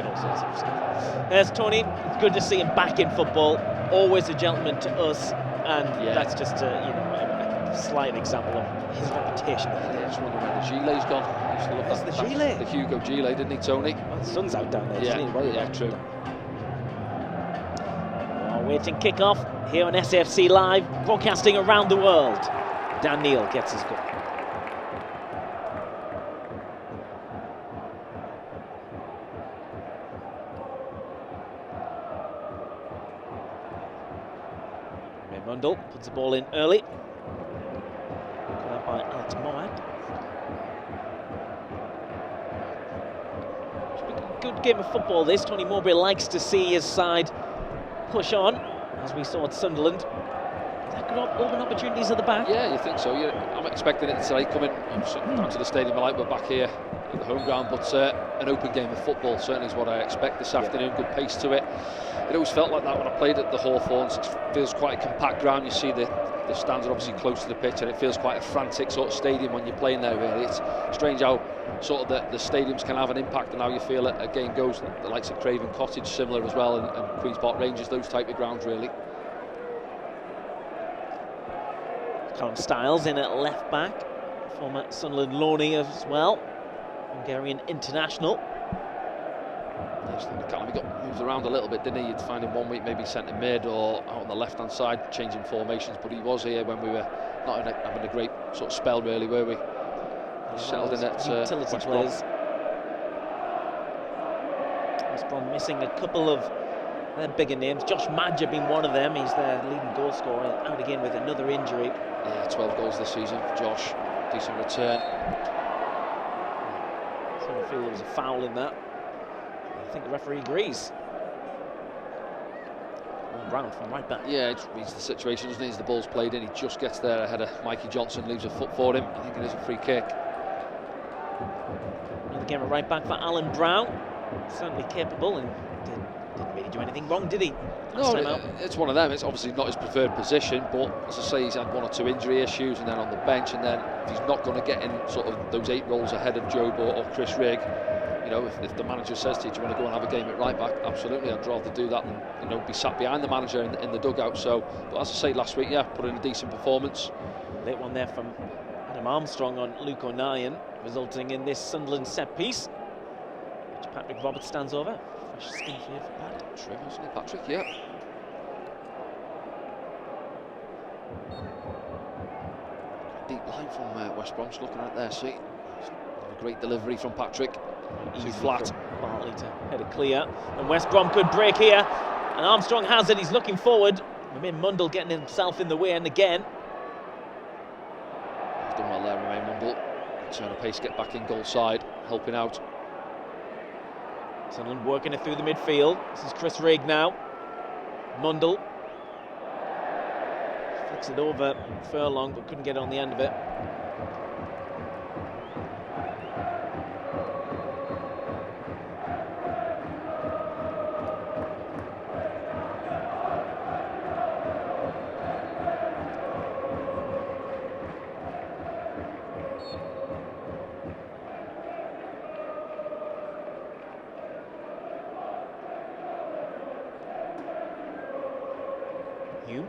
get all sorts of stuff. There's Tony. It's good to see him back in football. Always a gentleman to us, and that's just a slight example of his reputation. I just wonder where the gilet's gone. I used to love the gilet? The Hugo gilet, didn't he, Tony? Well, the sun's out down there. Yeah, true. Waiting kick-off here on SAFC Live, broadcasting around the world. Dan Neil gets his goal. Mundle puts the ball in early. Put up by Alex Moab. Good game of football this. Tony Mowbray likes to see his side push on, as we saw at Sunderland. That could open opportunities at the back. Yeah, you think so. I'm expecting it today, coming down to the stadium. We're back here at the home ground, but an open game of football certainly is what I expect this afternoon. Good pace to it. It always felt like that when I played at the Hawthorns. It feels quite a compact ground. You see the stands are obviously close to the pitch, and it feels quite a frantic sort of stadium when you're playing there, really. It's strange how sort of the stadiums can have an impact on how you feel a game goes. The likes of Craven Cottage, similar as well, and Queen's Park Rangers, those type of grounds, really. Callum Styles in at left back, former Sunderland loanee as well, Hungarian international. Callum, he got moved around a little bit, didn't he? You'd find him one week maybe centre mid or out on the left hand side, changing formations, but he was here when we were not having a great sort of spell, really, were we? He settled in at utility players. West Brom missing a couple of their bigger names. Josh Madger being one of them. He's their leading goal scorer, out again with another injury. Yeah, 12 goals this season for Josh. Decent return. Some feel there was a foul in that. I think the referee agrees. One round from right back. Yeah, it reads the situation, doesn't he? As the ball's played in, he just gets there ahead of Mikey Johnson, leaves a foot for him. I think it is a free kick. Another game at right back for Alan Brown. Certainly capable, and didn't really do anything wrong, did he? No, it's one of them. It's obviously not his preferred position, but as I say, he's had one or two injury issues, and then on the bench, and then if he's not going to get in sort of those 8 roles ahead of Job or Chris Rigg, you know, if the manager says to you, do you want to go and have a game at right back? Absolutely, I'd rather do that than, you know, be sat behind the manager in the dugout. So, but as I say, last week, put in a decent performance. Late one there from Adam Armstrong on Luke O'Nien, resulting in this Sunderland set piece, which Patrick Roberts stands over. Fresh skin here for Pat. True, wasn't it, Patrick? Yeah. Deep line from West Brom, looking at there, see. A great delivery from Patrick. Too flat. Bartley to head it clear. And West Brom could break here. And Armstrong has it, he's looking forward. Romain Mundle getting himself in the way, and again. He's done well there, Romain Mundle. Turn of pace, get back in goal side, helping out. Sunderland working it through the midfield. This is Chris Rigg now. Mundle. Flicks it over Furlong, but couldn't get on the end of it. Hume.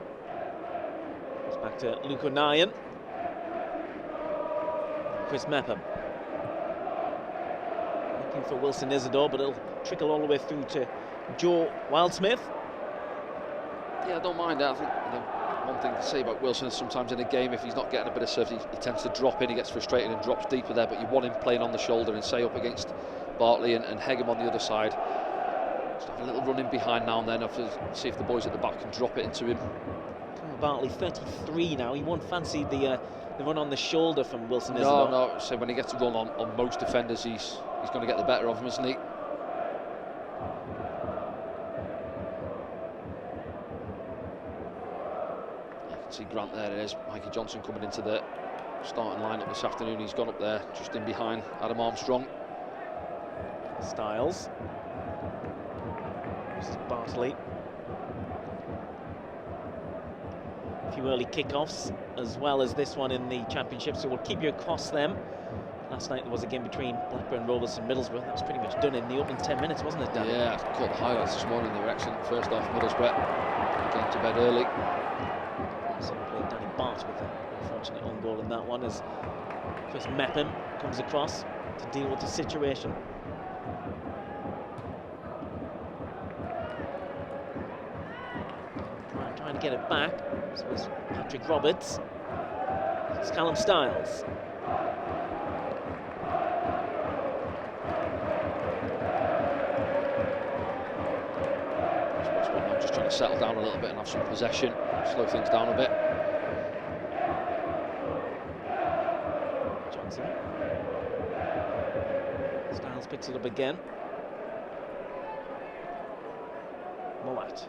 It's back to Luke O'Nien. Chris Mepham. Looking for Wilson Isidore, but it'll trickle all the way through to Joe Wildsmith. Yeah, I don't mind that. I think, you know, one thing to say about Wilson is sometimes in a game, if he's not getting a bit of service, he tends to drop in, he gets frustrated and drops deeper there, but you want him playing on the shoulder and say up against Bartley and Hegham on the other side. Just have a little run in behind now and then, see if the boys at the back can drop it into him. Bartley 33 now. He won't fancy the run on the shoulder from Wilson. No. So when he gets to run on most defenders, he's going to get the better of him, isn't he? You can see Grant there. It is Mikey Johnson coming into the starting lineup this afternoon. He's gone up there just in behind Adam Armstrong. Styles. This is Bartley. A few early kickoffs as well as this one in the Championship, so we'll keep you across them Last night there was a game between Blackburn Rovers and Middlesbrough. That was pretty much done in the opening 10 minutes, wasn't it, Dan? Yeah, I caught the highlights this morning. They were excellent. First half, Middlesbrough getting to bed early. So played Danny Bart with an unfortunate own goal in that one as Chris Mepham comes across to deal with the situation. Trying to get it back. This was Patrick Roberts. It's Callum Styles. I'm just trying to settle down a little bit and have some possession, slow things down a bit. Johnson. Styles picks it up again. Moat.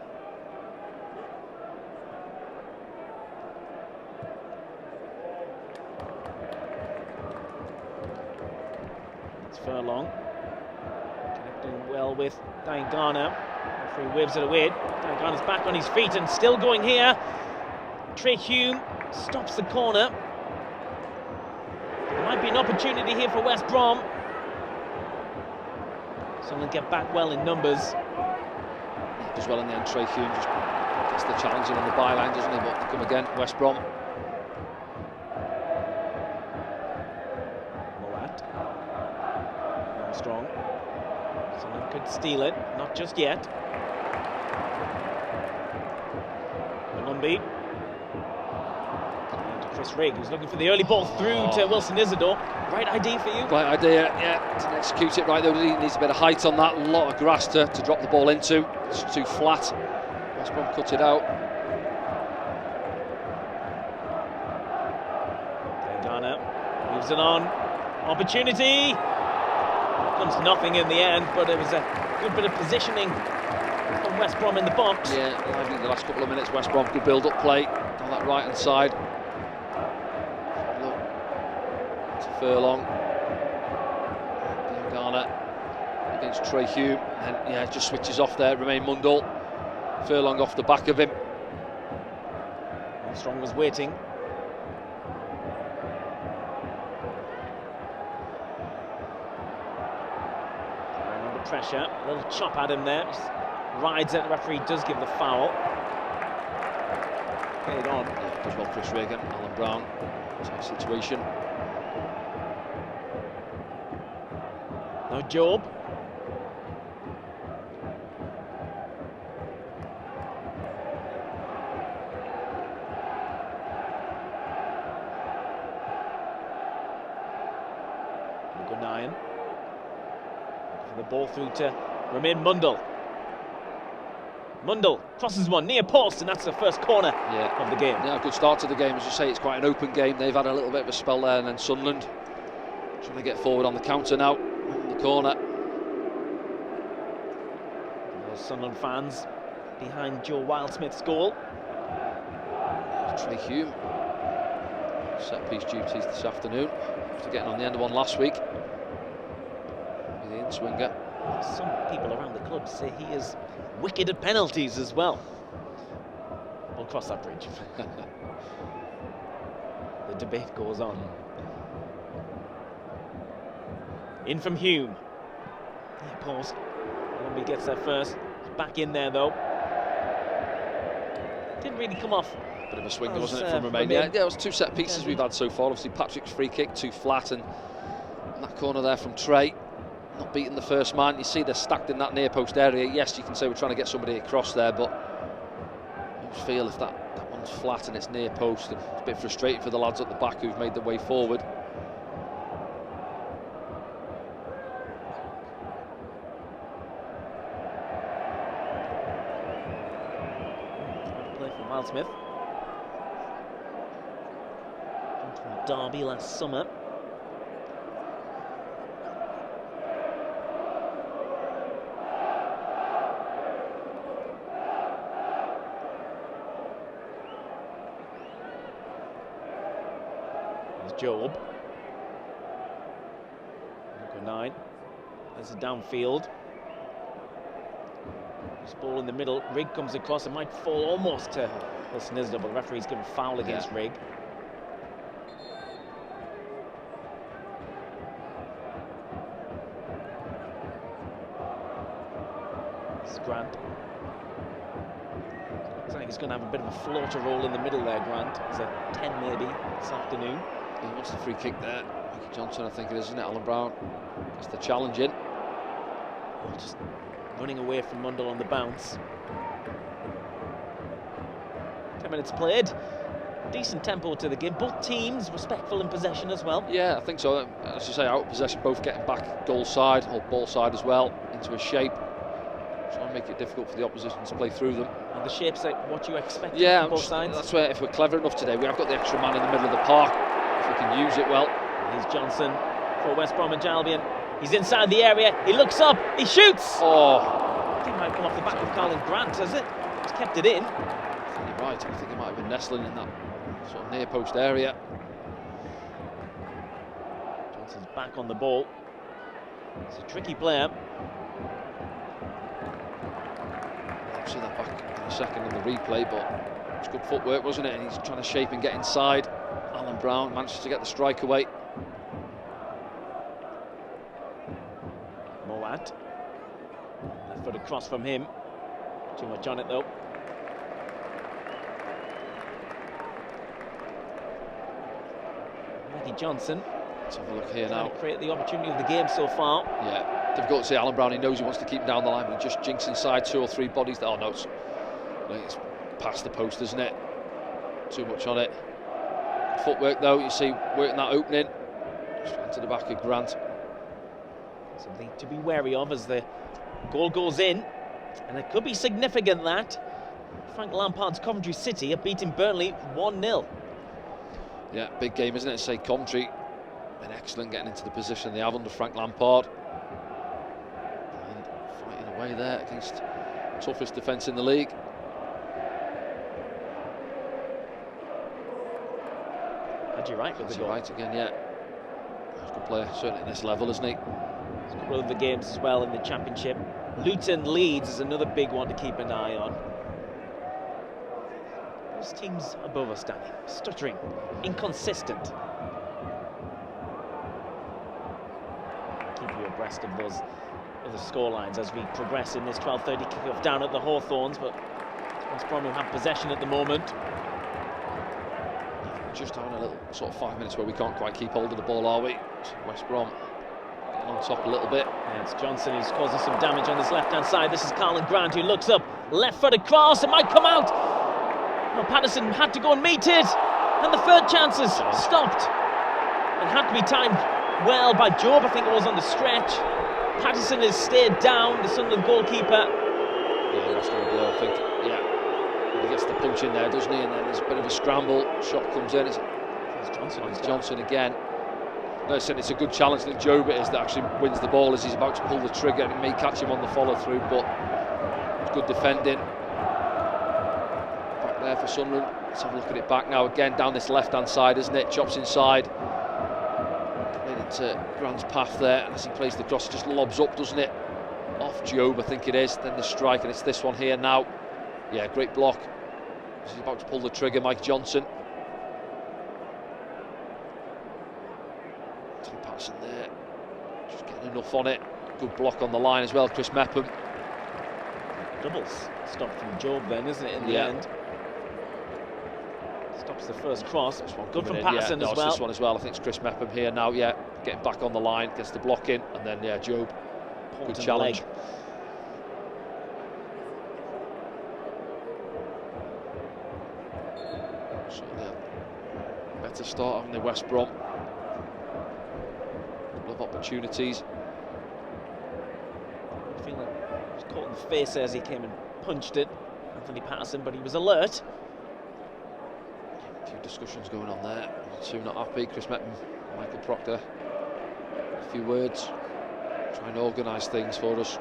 It's Furlong. Connecting well with Diangana. Referee waves it away. Diangana's back on his feet and still going here. Trey Hume stops the corner. There might be an opportunity here for West Brom. Someone get back well in numbers. Does well in the end. Trey Hume just gets the challenge in on the byline, doesn't he? But to come again, West Brom. Moat. Armstrong. Someone could steal it, not just yet. Malumbi. And to Chris Rigg, who's looking for the early ball through to Wilson Isidore. Right idea for you? Right idea, yeah, to execute it right. Though he needs a bit of height on that, a lot of grass to drop the ball into. It's too flat. West Brom cut it out. Diangana moves it on. Opportunity. Comes to nothing in the end, but it was a good bit of positioning from West Brom in the box. Yeah, lively in the last couple of minutes. West Brom good build-up play on that right-hand side. Look to Furlong. Diangana against Trey Hume, and yeah, just switches off there. Remain Mundell. Furlong off the back of him. Armstrong was waiting. Under pressure, a little chop at him there. Just rides it. The referee does give the foul. Get it on. Yeah, does well, Chris Regan, Alan Brown. Same situation. No Job. Nyan. For the ball through to Remain Mundell. Mundell crosses one near post, and that's the first corner of the game. Yeah, good start to the game. As you say, it's quite an open game. They've had a little bit of a spell there, and then Sunderland trying to get forward on the counter now, in the corner. Those Sunderland fans behind Joe Wildsmith's goal. Trey Hume. Set piece duties this afternoon after getting on the end of one last week. With the in-swinger. Some people around the club say he is wicked at penalties as well. We'll cross that bridge. The debate goes on. In from Hume. Yeah, pause. He gets there first. He's back in there though. Didn't really come off. Bit of a swinger, wasn't it, from Remain? Yeah, it was two set pieces we've had so far. Obviously, Patrick's free kick, too flat, and that corner there from Trey. Not beating the first man. You see they're stacked in that near post area. Yes, you can say we're trying to get somebody across there, but I just feel if that one's flat and it's near post, and it's a bit frustrating for the lads at the back who've made their way forward. Play from Wildsmith. From Derby last summer. Job. Number 9. There's a downfield. This ball in the middle. Rigg comes across. It might fall almost to Wilson Isidore, but the referee's given foul against Rigg. It's Grant. Looks like he's going to have a bit of a floater roll in the middle there, Grant. He's a 10 maybe this afternoon. He wants the free kick there. Mikey Johnson, I think it is, isn't it? Alan Brown gets the challenge in. Oh, just running away from Mundell on the bounce. 10 minutes played. Decent tempo to the game. Both teams respectful in possession as well. Yeah, I think so. As you say, out of possession, both getting back goal side or ball side as well into a shape. Try and make it difficult for the opposition to play through them. And the shape's like what you expect from both sides. That's where, if we're clever enough today, we have got the extra man in the middle of the park. If we can use it well. Here's Johnson for West Bromwich Albion. He's inside the area. He looks up. He shoots. Oh, I think it might come off the back of Colin Grant, has it? He's kept it in. I think you're right. I think he might have been nestling in that sort of near post area. Johnson's back on the ball. He's a tricky player. I'll see that back in a second in the replay, but it's good footwork, wasn't it? And he's trying to shape and get inside. Alan Brown manages to get the strike away. Moat. Left foot across from him. Too much on it though. Mikey Johnson. Let's have a look here now. Create the opportunity of the game so far. Yeah, difficult to see. Alan Brown, he knows he wants to keep him down the line, but he just jinks inside 2 or 3 bodies. Oh no, it's past the post, isn't it? Too much on it. Footwork though, you see, working that opening. Just into the back of Grant. Something to be wary of as the goal goes in, and it could be significant that Frank Lampard's Coventry City are beating Burnley 1-0. Yeah, big game, isn't it? Say Coventry been excellent getting into the position they have under Frank Lampard. And fighting away there against toughest defence in the league. Had you right with the goal. Right again, yeah. He's a good player, certainly at this level, isn't he? There's a couple of the games as well in the Championship. Luton Leeds is another big one to keep an eye on. Those teams above us, Danny, stuttering, inconsistent. Keep you abreast of those other scorelines as we progress in this 12:30 kickoff down at the Hawthorns, but West Brom will have possession at the moment. Just having a little sort of 5 minutes where we can't quite keep hold of the ball, are we? West Brom getting on top a little bit. Yeah, it's Johnson who's causing some damage on this left-hand side. This is Colin Grant who looks up, left-footed cross, it might come out. Well, Patterson had to go and meet it, and the third chances stopped. It had to be timed well by Job, I think it was on the stretch. Patterson has stayed down, the Sunderland goalkeeper. Yeah, that's going to blow, I think. Yeah. He gets the punch in there, doesn't he? And then there's a bit of a scramble. Shot comes in. It's Johnson. It's Johnson again. No, it's a good challenge. I think Job it is that actually wins the ball as he's about to pull the trigger, and it may catch him on the follow through, but it's good defending. Back there for Sunderland. Let's have a look at it back now. Again, down this left-hand side, isn't it? Chops inside. Then into Grant's path there, and as he plays the cross, it just lobs up, doesn't it? Off Job, I think it is. Then the strike, and it's this one here now. Yeah, great block. He's about to pull the trigger, Mike Johnson. Patterson there, just getting enough on it. Good block on the line as well, Chris Mepham. Doubles stop from Job then, isn't it, in the end? Stops the first cross. Good from Patterson as well. This one as well. I think it's Chris Mepham here now, yeah. Getting back on the line, gets the block in, and then, yeah, Job. Good challenge. So, yeah, better start having the West Brom. Couple of opportunities. I feel like he was caught in the face as he came and punched it, Anthony Patterson, but he was alert. A few discussions going on there. Two not happy. Chris Mepham, Michael Proctor. A few words. Trying to organise things for us.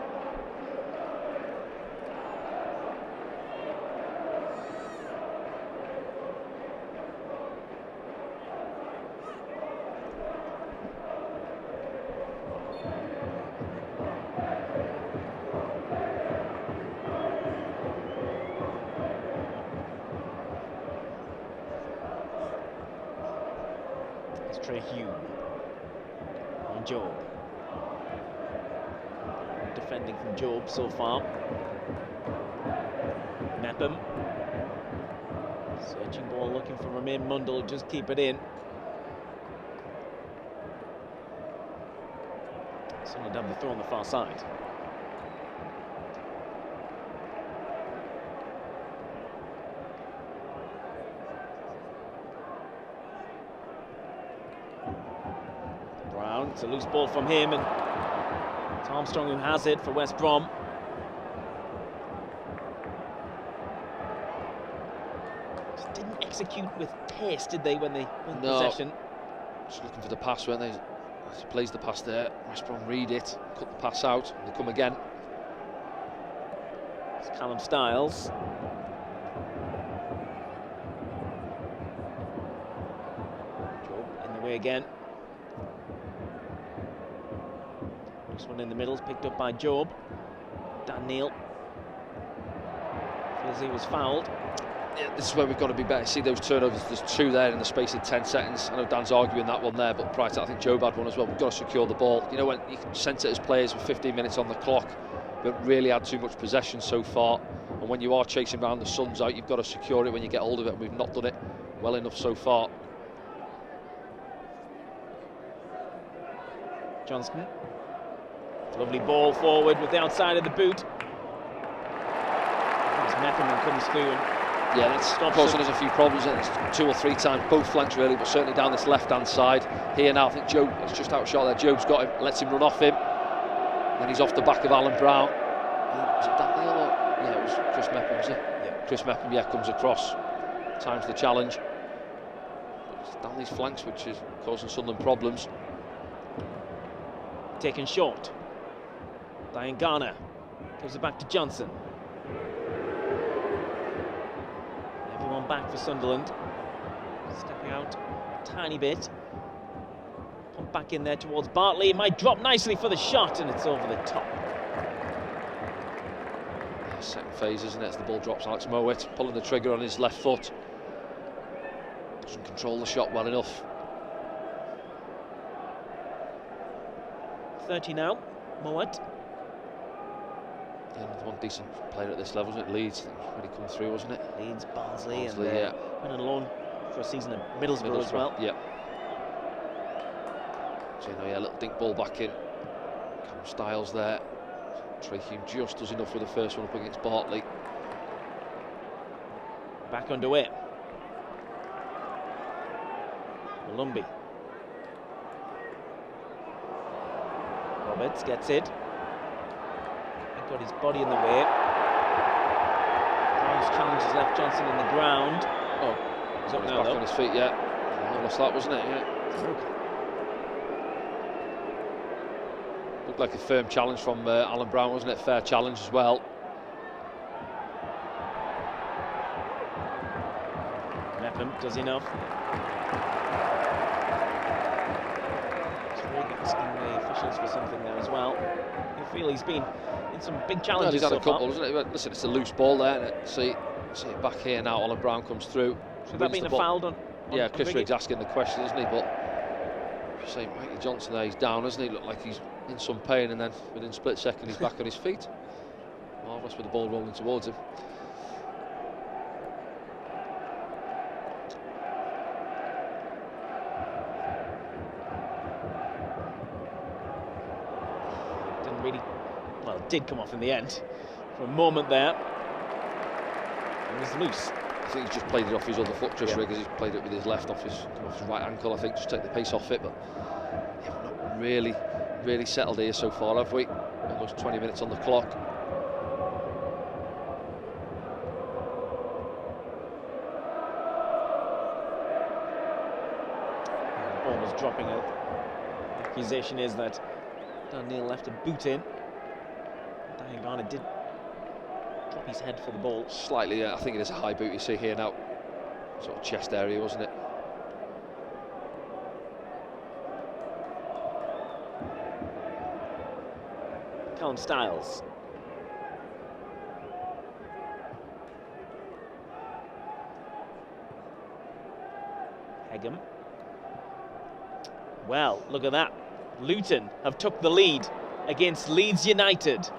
It's Trey Hume on Job. Defending from Job so far. Mepham. Searching ball, looking for Ramin Mundle, just keep it in. Sunderland have the throw on the far side. Brown, it's a loose ball from him, and it's Armstrong who has it for West Brom. Just didn't execute with pace, did they, when they won possession? Just looking for the pass, weren't they? He plays the pass there. West Brom read it, cut the pass out, and they come again. It's Callum Styles. Job in the way again. This one in the middle is picked up by Job. Dan Neil feels he was fouled. Yeah, this is where we've got to be better. See those turnovers, there's 2 there in the space of 10 seconds. I know Dan's arguing that one there, but prior to that, I think Job had one as well. We've got to secure the ball. You know, when you can sense it as players with 15 minutes on the clock, we haven't really had too much possession so far. And when you are chasing around, the sun's out, you've got to secure it when you get hold of it. And we've not done it well enough so far. Johnston. Lovely ball forward with the outside of the boot. As Mepham comes through and yeah, that's causing us a few problems. It's 2 or 3 times, both flanks really, but certainly down this left-hand side. Here now, I think Job has just outshot there. Job's got him, lets him run off him. Then he's off the back of Alan Brown. Was it Dan Neil or? Yeah, it was Chris Mepham, was it? Yeah. Chris Mepham, yeah, comes across. Times the challenge. It's down these flanks, which is causing Sunderland problems. Taken short. Diane Garner gives it back to Johnson. Everyone back for Sunderland. Stepping out a tiny bit. Pump back in there towards Bartley. It might drop nicely for the shot, and it's over the top. Yeah, second phase, isn't it? As the ball drops, Alex Mowat pulling the trigger on his left foot. Doesn't control the shot well enough. 30 now. Mowat. Yeah, another one decent player at this level, wasn't it? Leeds, I think, really come through, wasn't it? Leeds, Barnsley, and yeah. went on loan for a season at Middlesbrough as well. Yeah. So, you know, yeah, a little dink ball back in. Callum Styles there. Trey Hume just does enough with the first one up against Bartley. Back underway. Malumbi. Roberts gets it. He got his body in the way. Brown's challenge has left Johnson in the ground. Oh, he's up now, back on his feet, yeah. Almost that, wasn't it? Yeah. Looked like a firm challenge from Alan Brown, wasn't it? Fair challenge as well. Mepham does enough. Asking the officials for something there as well. You feel he's been in some big challenges. He's had so a couple, far. hasn't it? Listen, it's a loose ball there, and see it back here now. Alan Brown comes through. Should that been a foul on? Yeah, Chris Riggs asking the question, isn't he? But say Mikey Johnson there, he's down, isn't he? Looked like he's in some pain, and then within a split second he's back on his feet. Marvellous with the ball rolling towards him. Did come off in the end for a moment there. It was loose. I think he's just played it off his other foot, just Riggers. He's played it with his left off his right ankle, I think, just take the pace off it. But yeah, we're not really settled here so far, have we? Almost 20 minutes on the clock. Yeah, the ball was dropping out. The accusation is that Dan Neil left a boot in. Diane Garner did drop his head for the ball. Slightly, I think it is a high boot you see here now. Sort of chest area, wasn't it? Callum Styles. Hegem. Well, look at that. Luton have took the lead against Leeds United.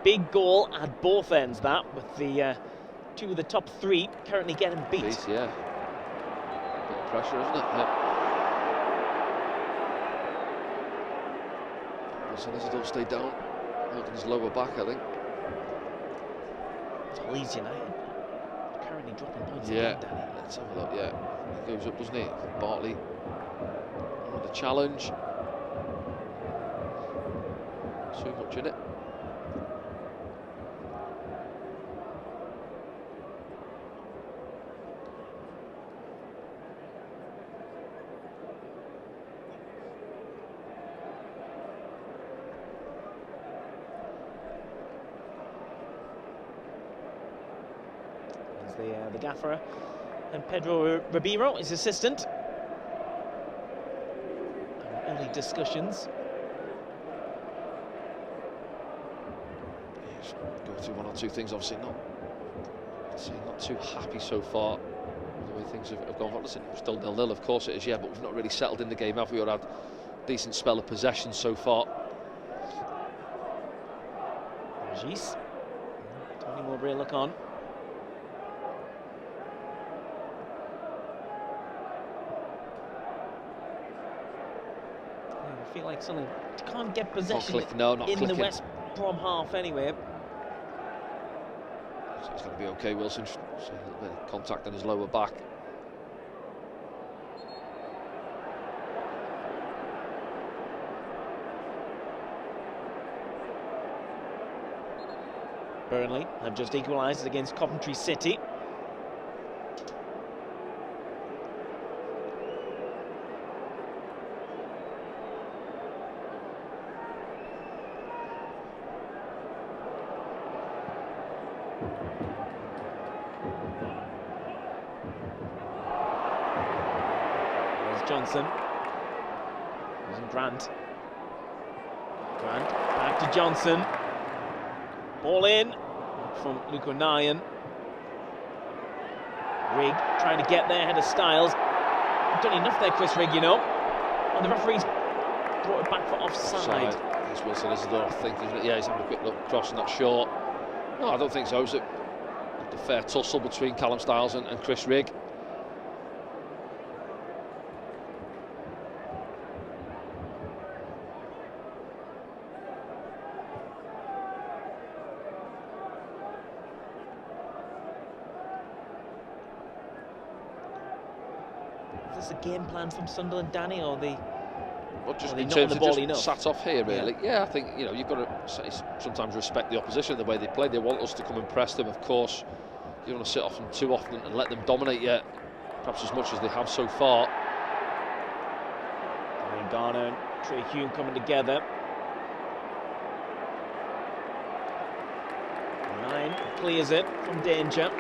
big goal at both ends, that, with the two of the top three currently getting beat. Yeah. A bit of pressure, isn't it? Wilson don't stay down, holding his lower back, I think. It's Leeds United currently dropping points Yeah, again, Danny. let's have a look. Yeah, he goes up, doesn't he? Bartley on the challenge. Too much in it. The gaffer and Pedro Ribeiro, his assistant. Early discussions. Go through one or two things. Obviously, not too happy so far with the way things have gone. Listen, we're still 0-0, of course it is, yeah, but we've not really settled in the game, have we? Or had a decent spell of possession so far. Jeez. Tony Mowbray look on. I feel like Sunderland can't get possession in the West Brom half anyway. So it's going to be okay, Wilson. So a little bit of contact on his lower back. Burnley have just equalised against Coventry City. Johnson. Using Grant. Grant back to Johnson. Ball in from Luke O'Nien. Rigg trying to get there ahead of Styles. Done enough there, Chris Rigg, you know. And the referee's brought it back for offside. It's Wilson, isn't it? I think, isn't it? Yeah, he's having a quick look across, not sure. No, I don't think so. It's a fair tussle between Callum Styles and Chris Rigg. Is this a game plan from Sunderland, Danny, or the? Well, just in terms of just sat off here, really. Yeah, I think you've got to sometimes respect the opposition, the way they play. They want us to come and press them, of course. You don't want to sit off them too often and let them dominate yet, perhaps as much as they have so far. Garner and Trey Hume coming together. Ryan clears it from danger.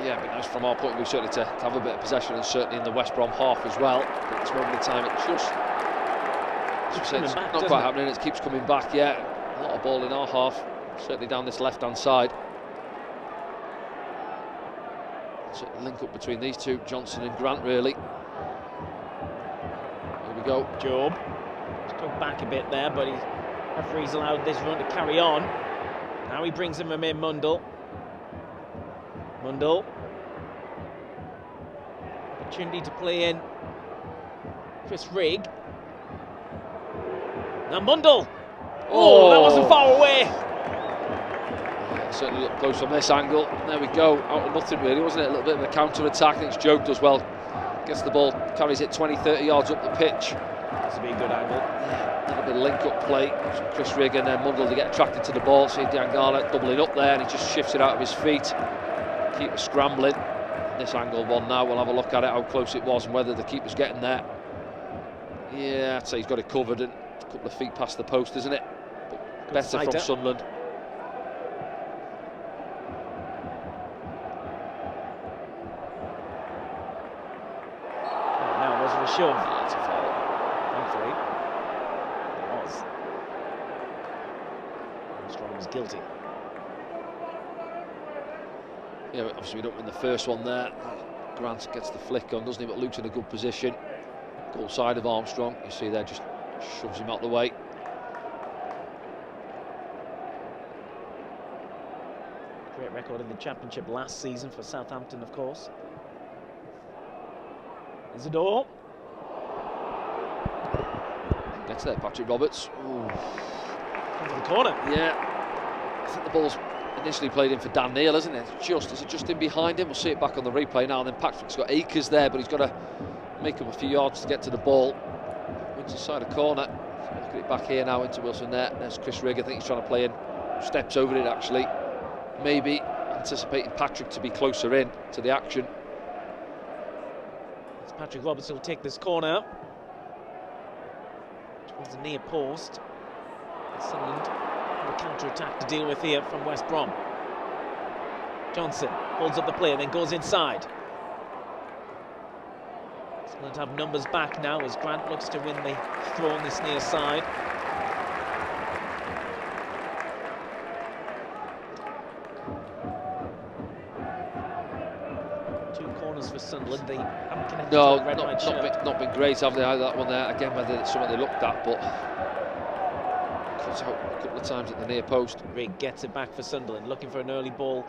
Yeah, it'd be nice from our point of view certainly to have a bit of possession, and certainly in the West Brom half as well. But at this moment in time, it just it's back, not quite happening. It keeps coming back. Yeah, a lot of ball in our half, certainly down this left-hand side. So link up between these two, Johnson and Grant, really. Here we go. Job just go back a bit there, but the referee's allowed this run to carry on. Now he brings him in Mundle. Mundle. Opportunity to play in Chris Rigg. Now Mundle. Oh, that wasn't far away. Yeah, certainly looked close from this angle. There we go. Out of nothing, really, wasn't it? A little bit of a counter-attack. I think it's Job does well. Gets the ball, carries it 20-30 yards up the pitch. That's a big good angle. A little bit of link-up play. Chris Rigg and then Mundle to get attracted to the ball. See Diangana doubling up there, and he just shifts it out of his feet. Keeper scrambling. This angle one now, we'll have a look at it, how close it was and whether the keeper's getting there. Yeah, I'd say he's got it covered and a couple of feet past the post, isn't it? But better from Sunderland. Oh, now was it a shove? Yeah, it's a foul. Thankfully, it was. Armstrong was guilty. Yeah, obviously we don't win the first one there. Grant gets the flick on, doesn't he? But Luke's in a good position. goal side of Armstrong. You see there, just shoves him out the way. Great record in the Championship last season for Southampton, of course. Isidore. Gets there, Patrick Roberts. Ooh. Into the corner. Yeah, I think the ball's initially played in for Dan Neil, isn't it? Is it just in behind him? We'll see it back on the replay now. And then Patrick's got Akers there, but he's got to make up a few yards to get to the ball. Wins inside a corner. Look at it back here now into Wilson there. There's Chris Rigg. I think he's trying to play in. Steps over it actually. Maybe anticipating Patrick to be closer in to the action. It's Patrick Roberts who'll take this corner towards the near post. Sunderland have a counter-attack to deal with here from West Brom. Johnson holds up the play and then goes inside. Sunderland have numbers back now as Grant looks to win the throw on this near side. Two corners for Sunderland. They haven't connected No, to the red-white shirt. not been great, have they? That one there again, whether it's something they looked at, but cuts out a couple of times at the near post. Rigg gets it back for Sunderland, looking for an early ball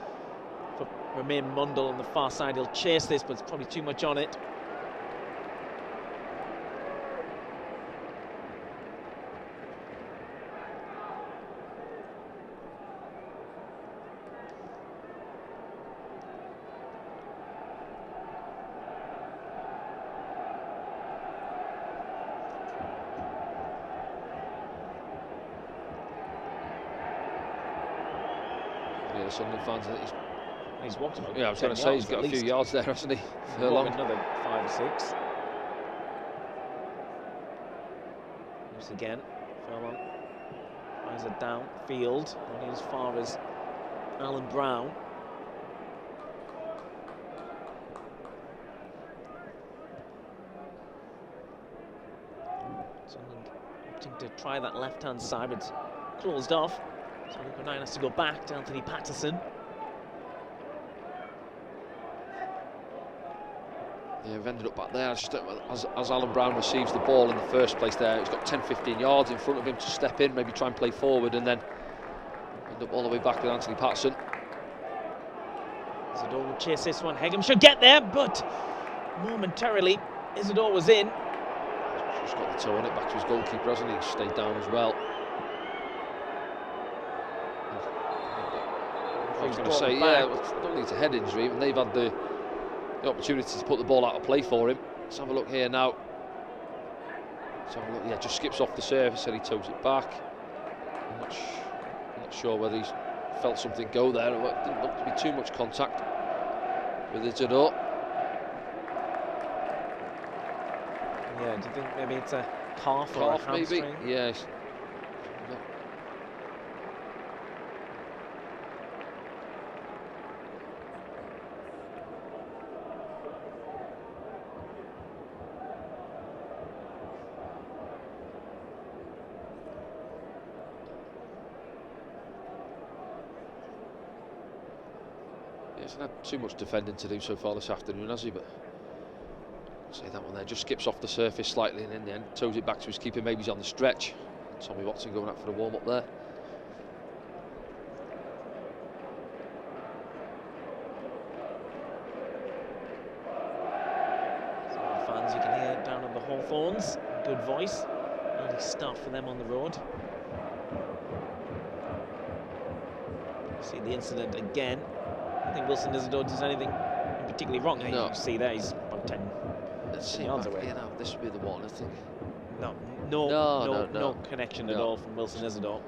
for Romain Mundle on the far side. He'll chase this, but it's probably too much on it. The Sunderland fans, I think He's walked about. I was going to say he's got a few yards there, hasn't he? Long. Another 5 or 6. Moves again. Furlong finds it down field, only as far as Alan Brown. Sunderland opting to try that left-hand side, but it's closed off. So Luke O'Neill has to go back to Anthony Patterson. Yeah, we've ended up back there. Just, as Alan Brown receives the ball in the first place there, he's got 10-15 yards in front of him to step in, maybe try and play forward, and then end up all the way back with Anthony Patterson. Isidore will chase this one. Hegem should get there, but momentarily Isidore was in. He's just got the toe on it, back to his goalkeeper, hasn't he? He's stayed down as well. I was going to say, yeah, don't need a head injury, and they've had the opportunity to put the ball out of play for him. Let's have a look here now. Let's have a look. Yeah, just skips off the surface and he toes it back. I'm not sure whether he's felt something go there. It didn't look to be too much contact with Isidore. Yeah, do you think maybe it's a calf or a hamstring? Maybe, yes. He hasn't had too much defending to do so far this afternoon, has he? But see that one there, just skips off the surface slightly and in the end toes it back to his keeper. Maybe he's on the stretch. Tommy Watson going out for the warm-up there. Some of the fans you can hear down on the Hawthorns. Good voice. Early start for them on the road. See the incident again. I think Wilson Isidore does anything particularly wrong. No. You see there, he's about 10 yards away. Yeah, no, this would be the one, I think. No connection at all from Wilson Isidore.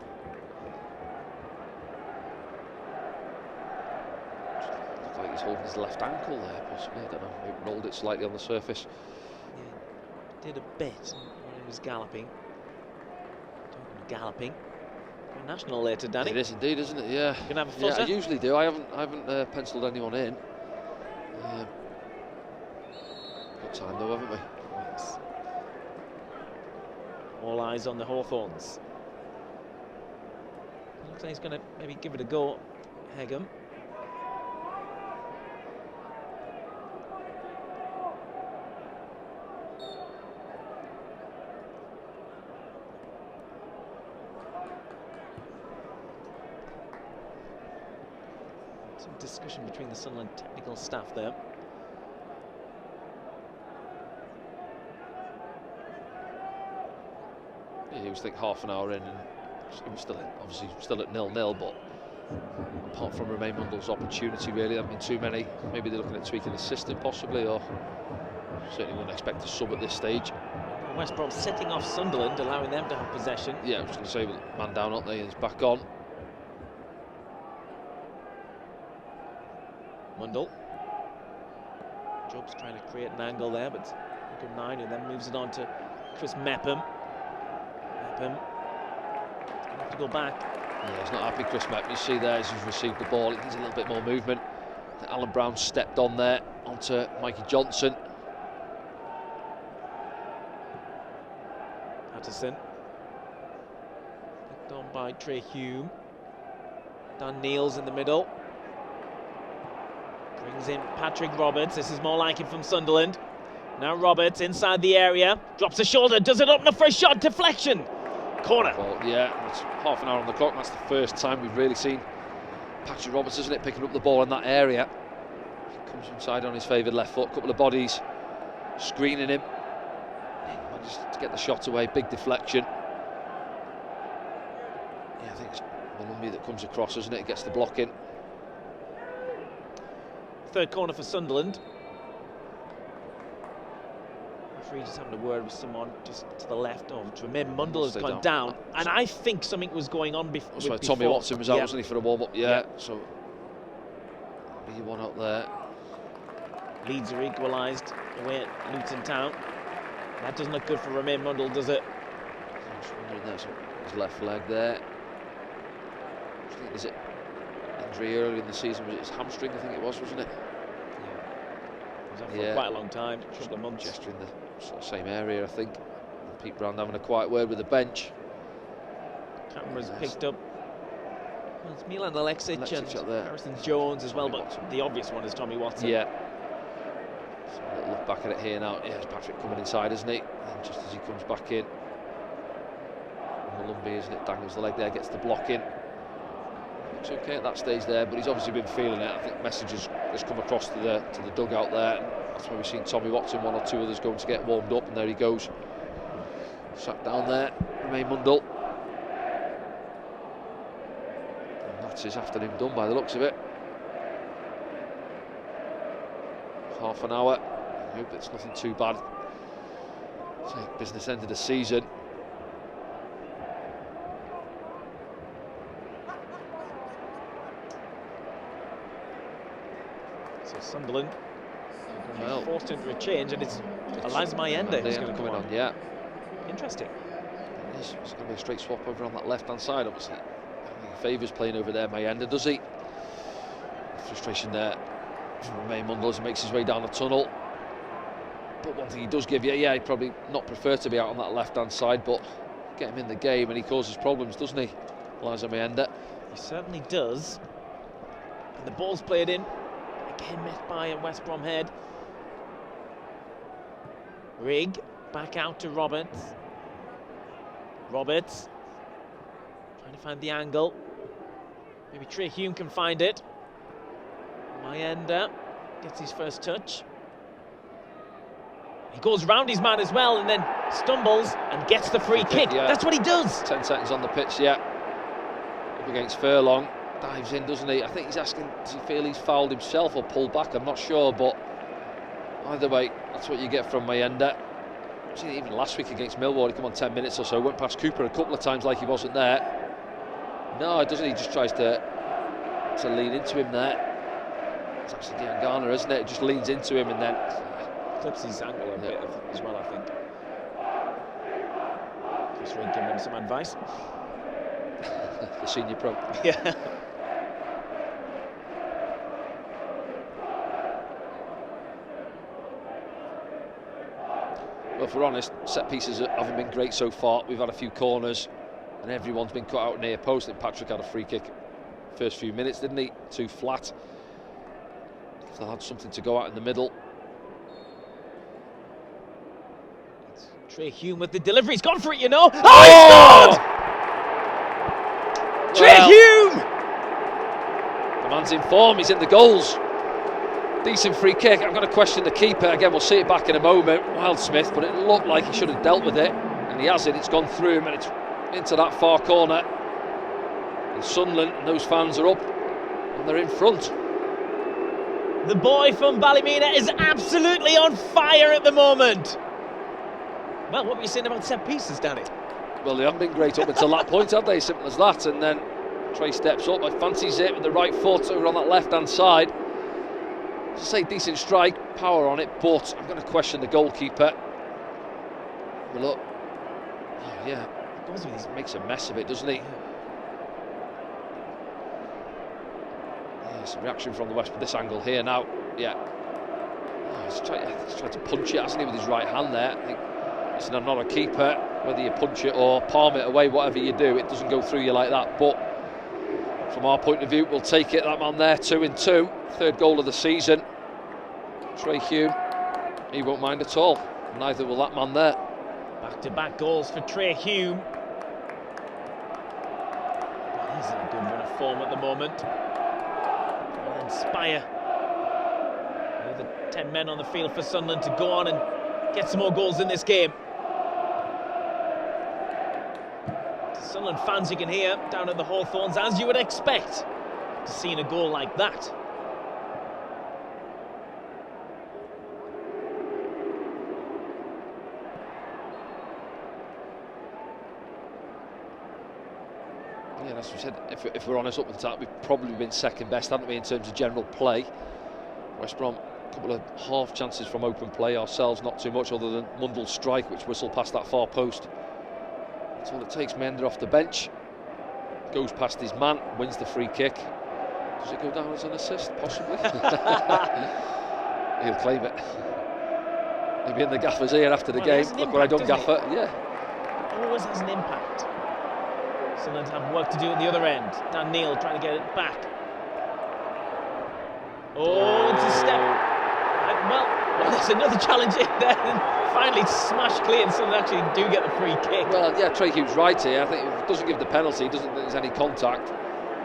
Looks like he's holding his left ankle there, possibly. I don't know. Maybe rolled it slightly on the surface. Yeah, did a bit when he was galloping. Talking of galloping. National later, Danny. It is indeed, isn't it? Yeah. You can have a flutter. Yeah, I usually do. I haven't penciled anyone in. Got time though, haven't we? Yes. All eyes on the Hawthorns. Looks like he's going to maybe give it a go. Hegem. Some discussion between the Sunderland technical staff there. Yeah, he was half an hour in, and he was still obviously still at 0-0, but apart from Romain Mundle's opportunity, really, there haven't been too many. Maybe they're looking at tweaking the system, possibly, or certainly wouldn't expect a sub at this stage. West Brom setting off Sunderland, allowing them to have possession. Yeah, I was going to say, man down, aren't they? And he's back on. Mundle. Job's trying to create an angle there, but good nine, and then moves it on to Chris Mepham. Mepham going to have to go back. Yeah, he's not happy, Chris Mepham. You see there, as he's received the ball, he needs a little bit more movement. Alan Brown stepped on there onto Mikey Johnson. Patterson. Picked on by Trey Hume. Dan Neal's in the middle. Brings in Patrick Roberts. This is more like it from Sunderland. Now Roberts inside the area. Drops a shoulder. Does it open up for a shot? Deflection. Corner. Well, yeah, it's half an hour on the clock. That's the first time we've really seen Patrick Roberts, isn't it, picking up the ball in that area. Comes inside on his favoured left foot. Couple of bodies screening him. Manages to get the shot away. Big deflection. Yeah, I think it's Malumbi that comes across, isn't it? It gets the block in. Third corner for Sunderland. Referee just having a word with someone just to the left of Romain Mundle has gone down, and I think something was going on before. That's why Tommy Watson was out, wasn't he, for a warm-up? Yeah, so be one out there. Leeds are equalised away at Luton Town. That doesn't look good for Romain Mundle, does it? I'm just wondering, there's his left leg there. Is it injury early in the season? Was it his hamstring? I think it was, wasn't it? Yeah. He was out for quite a long time, a couple of months. Just in the sort of same area, I think. And Pete Brown having a quiet word with the bench. Cameras picked up. Well, it's Milan Alexic and Harrison Jones as well, but the obvious one is Tommy Watson. Yeah. So a little look back at it here now. Yeah, it's Patrick coming inside, isn't he? And just as he comes back in, Malumbi, isn't it, dangles the leg there, gets the block in. Looks okay at that stage there, but he's obviously been feeling it. I think message has come across to the dugout there. And that's why we've seen Tommy Watson, one or two others going to get warmed up, and there he goes. Sat down there, Romain Mundle. And that's his afternoon done by the looks of it. Half an hour. I hope it's nothing too bad. It's like business end of the season. So Sunderland forced into a change, and it's Elias Mayenda who's going to come on. Yeah. Interesting. It's going to be a straight swap over on that left-hand side, obviously. He favours playing over there, Mayenda, does he? Frustration there from Romain Mundle as he makes his way down the tunnel. But one thing he does give you, yeah, he'd probably not prefer to be out on that left-hand side, but get him in the game and he causes problems, doesn't he, Elias Mayenda? He certainly does. And the ball's played in. Again met by a West Brom head. Rigg back out to Roberts. Roberts trying to find the angle. Maybe Trey Hume can find it. Mayenda gets his first touch. He goes round his man as well and then stumbles and gets the free kick. Yeah. That's what he does. 10 seconds on the pitch, yeah. Up against Furlong. Dives in, doesn't he? I think he's asking, does he feel he's fouled himself or pulled back? I'm not sure, but either way, that's what you get from Mayenda. Even last week against Millwall, he came on 10 minutes or so, went past Cooper a couple of times like he wasn't there. No, doesn't he? Just tries to lean into him there. It's actually Diangana, isn't it? Just leans into him and then clips his ankle a bit as well, I think. Chris Rigg giving him some advice. The senior pro. Yeah. Well, if we're honest, set pieces haven't been great so far. We've had a few corners and everyone's been cut out near post. And Patrick had a free kick first few minutes, didn't he? Too flat. If they had something to go out in the middle. It's Trey Hume with the delivery. He's gone for it, you know. Oh, he scored! Trey Hume! The man's in form, he's in the goals. Decent free kick. I'm going to question the keeper. Again, we'll see it back in a moment. Wildsmith, but it looked like he should have dealt with it. And he hasn't. It's gone through him and it's into that far corner. And Sunderland and those fans are up and they're in front. The boy from Ballymena is absolutely on fire at the moment. Well, what were you saying about set pieces, Danny? Well, they haven't been great up until that point, have they? Simple as that. And then Trey steps up. I fancies it with the right foot over on that left-hand side. To say decent strike, power on it, but I'm going to question the goalkeeper. But look, oh yeah, he makes a mess of it, doesn't he? Yes, reaction from the West with this angle here now. Yeah, oh, he's tried to punch it, hasn't he, with his right hand there? I think, listen, I'm not a keeper. Whether you punch it or palm it away, whatever you do, it doesn't go through you like that. But from our point of view, we'll take it. That man there, 2-2, third goal of the season. Trey Hume, he won't mind at all. Neither will that man there. Back-to-back goals for Trey Hume. He's in a good run of form at the moment. Will inspire the 10 men on the field for Sunderland to go on and get some more goals in this game. Sunderland fans, you can hear down at the Hawthorns, as you would expect to see in a goal like that. Yeah, as we said, if we're honest up at the top, we've probably been second best, haven't we, in terms of general play. West Brom, a couple of half chances from open play, ourselves not too much, other than Mundell's strike, which whistled past that far post. That's all it takes. Mender off the bench, goes past his man, wins the free kick. Does it go down as an assist? Possibly. He'll claim it. He'll be in the gaffer's ear after the game. Look what I done, gaffer. Yeah. It always has an impact. Sunderland have work to do at the other end. Dan Neil trying to get it back. Oh, it's a step. Well, there's another challenge in there. And finally smashed clear, and Sunderland actually do get the free kick. Well, yeah, Trey Hume's right here. I think if it doesn't give the penalty, doesn't think there's any contact.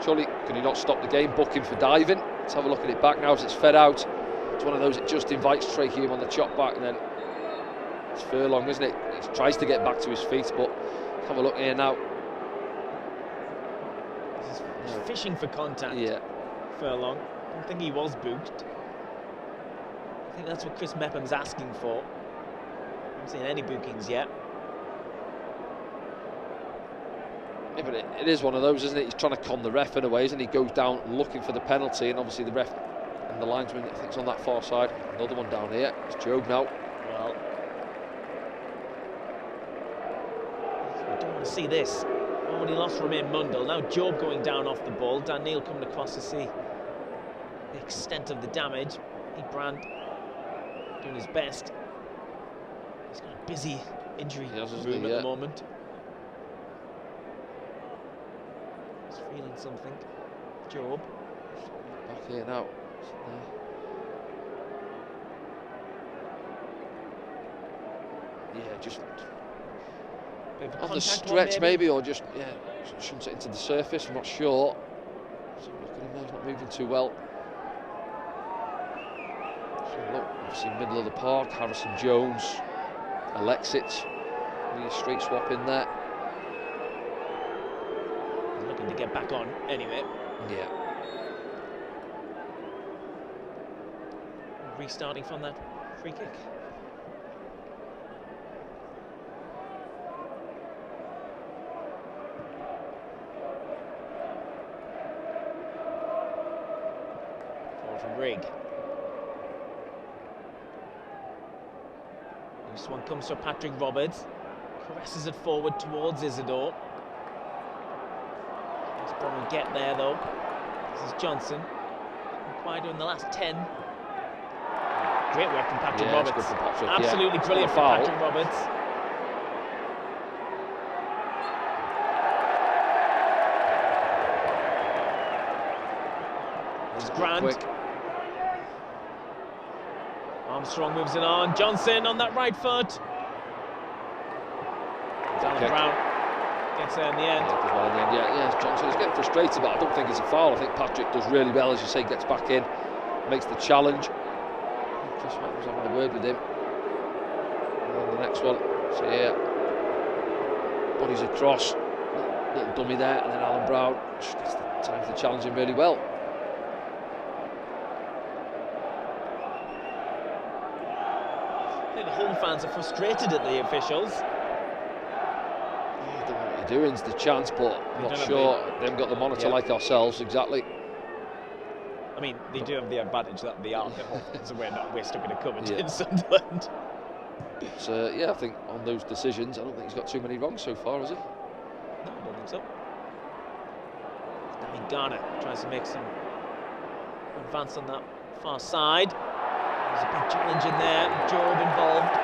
Surely, can he not stop the game? Book him for diving. Let's have a look at it back now as it's fed out. It's one of those that just invites Trey Hume on the chop back, and then it's Furlong, isn't it? He tries to get back to his feet, but let's have a look here now. He's fishing for contact. Yeah. Furlong. I don't think he was booked. I think that's what Chris Mepham's asking for. I haven't seen any bookings yet. Yeah, but it is one of those, isn't it? He's trying to con the ref in a way, isn't he? Goes down looking for the penalty, and obviously the ref and the linesman, I think, is on that far side. Another one down here. It's Job now. Well, I don't want to see this. Already lost from Mundell. Now Job going down off the ball. Dan Neil coming across to see the extent of the damage. Brand doing his best. He's got a busy injury room at the moment. He's feeling something. Job. Back here now. Yeah, just on the stretch maybe, or just, yeah, shunts it into the surface, I'm not sure. So look at him there, he's not moving too well. So look, obviously middle of the park, Harrison Jones, Alexic, a straight swap in there. He's looking to get back on anyway. Yeah. Restarting from that free kick. From Rigg. This one comes for Patrick Roberts. Caresses it forward towards Isidore. Let's probably get there though. This is Johnson. Quieter in the last 10. Great work from Patrick Roberts. From Patrick, absolutely brilliant from Patrick Roberts. It's Grant. Quick. Armstrong moves it on. Johnson on that right foot. Down the ground. gets there in the end. Yeah, well in the end, yeah, Johnson is getting frustrated, but I don't think it's a foul. I think Patrick does really well, as you say, gets back in, makes the challenge. Chris Mack was having a word with him. And then the next one, so yeah, bodies across, little dummy there, and then Alan Brown just gets the time to challenge him really well. I think the home fans are frustrated at the officials. Yeah, don't know what you're doing, it's the chance, but I'm not sure. They haven't got the monitor like ourselves, exactly. I mean, they do have the advantage that they are the home fans, and we're stuck in a cupboard in Sunderland. So yeah, I think on those decisions, I don't think he's got too many wrong so far, has he? No, I don't think so. David Garner tries to make some advance on that far side. There's a big challenge in there. Job involved.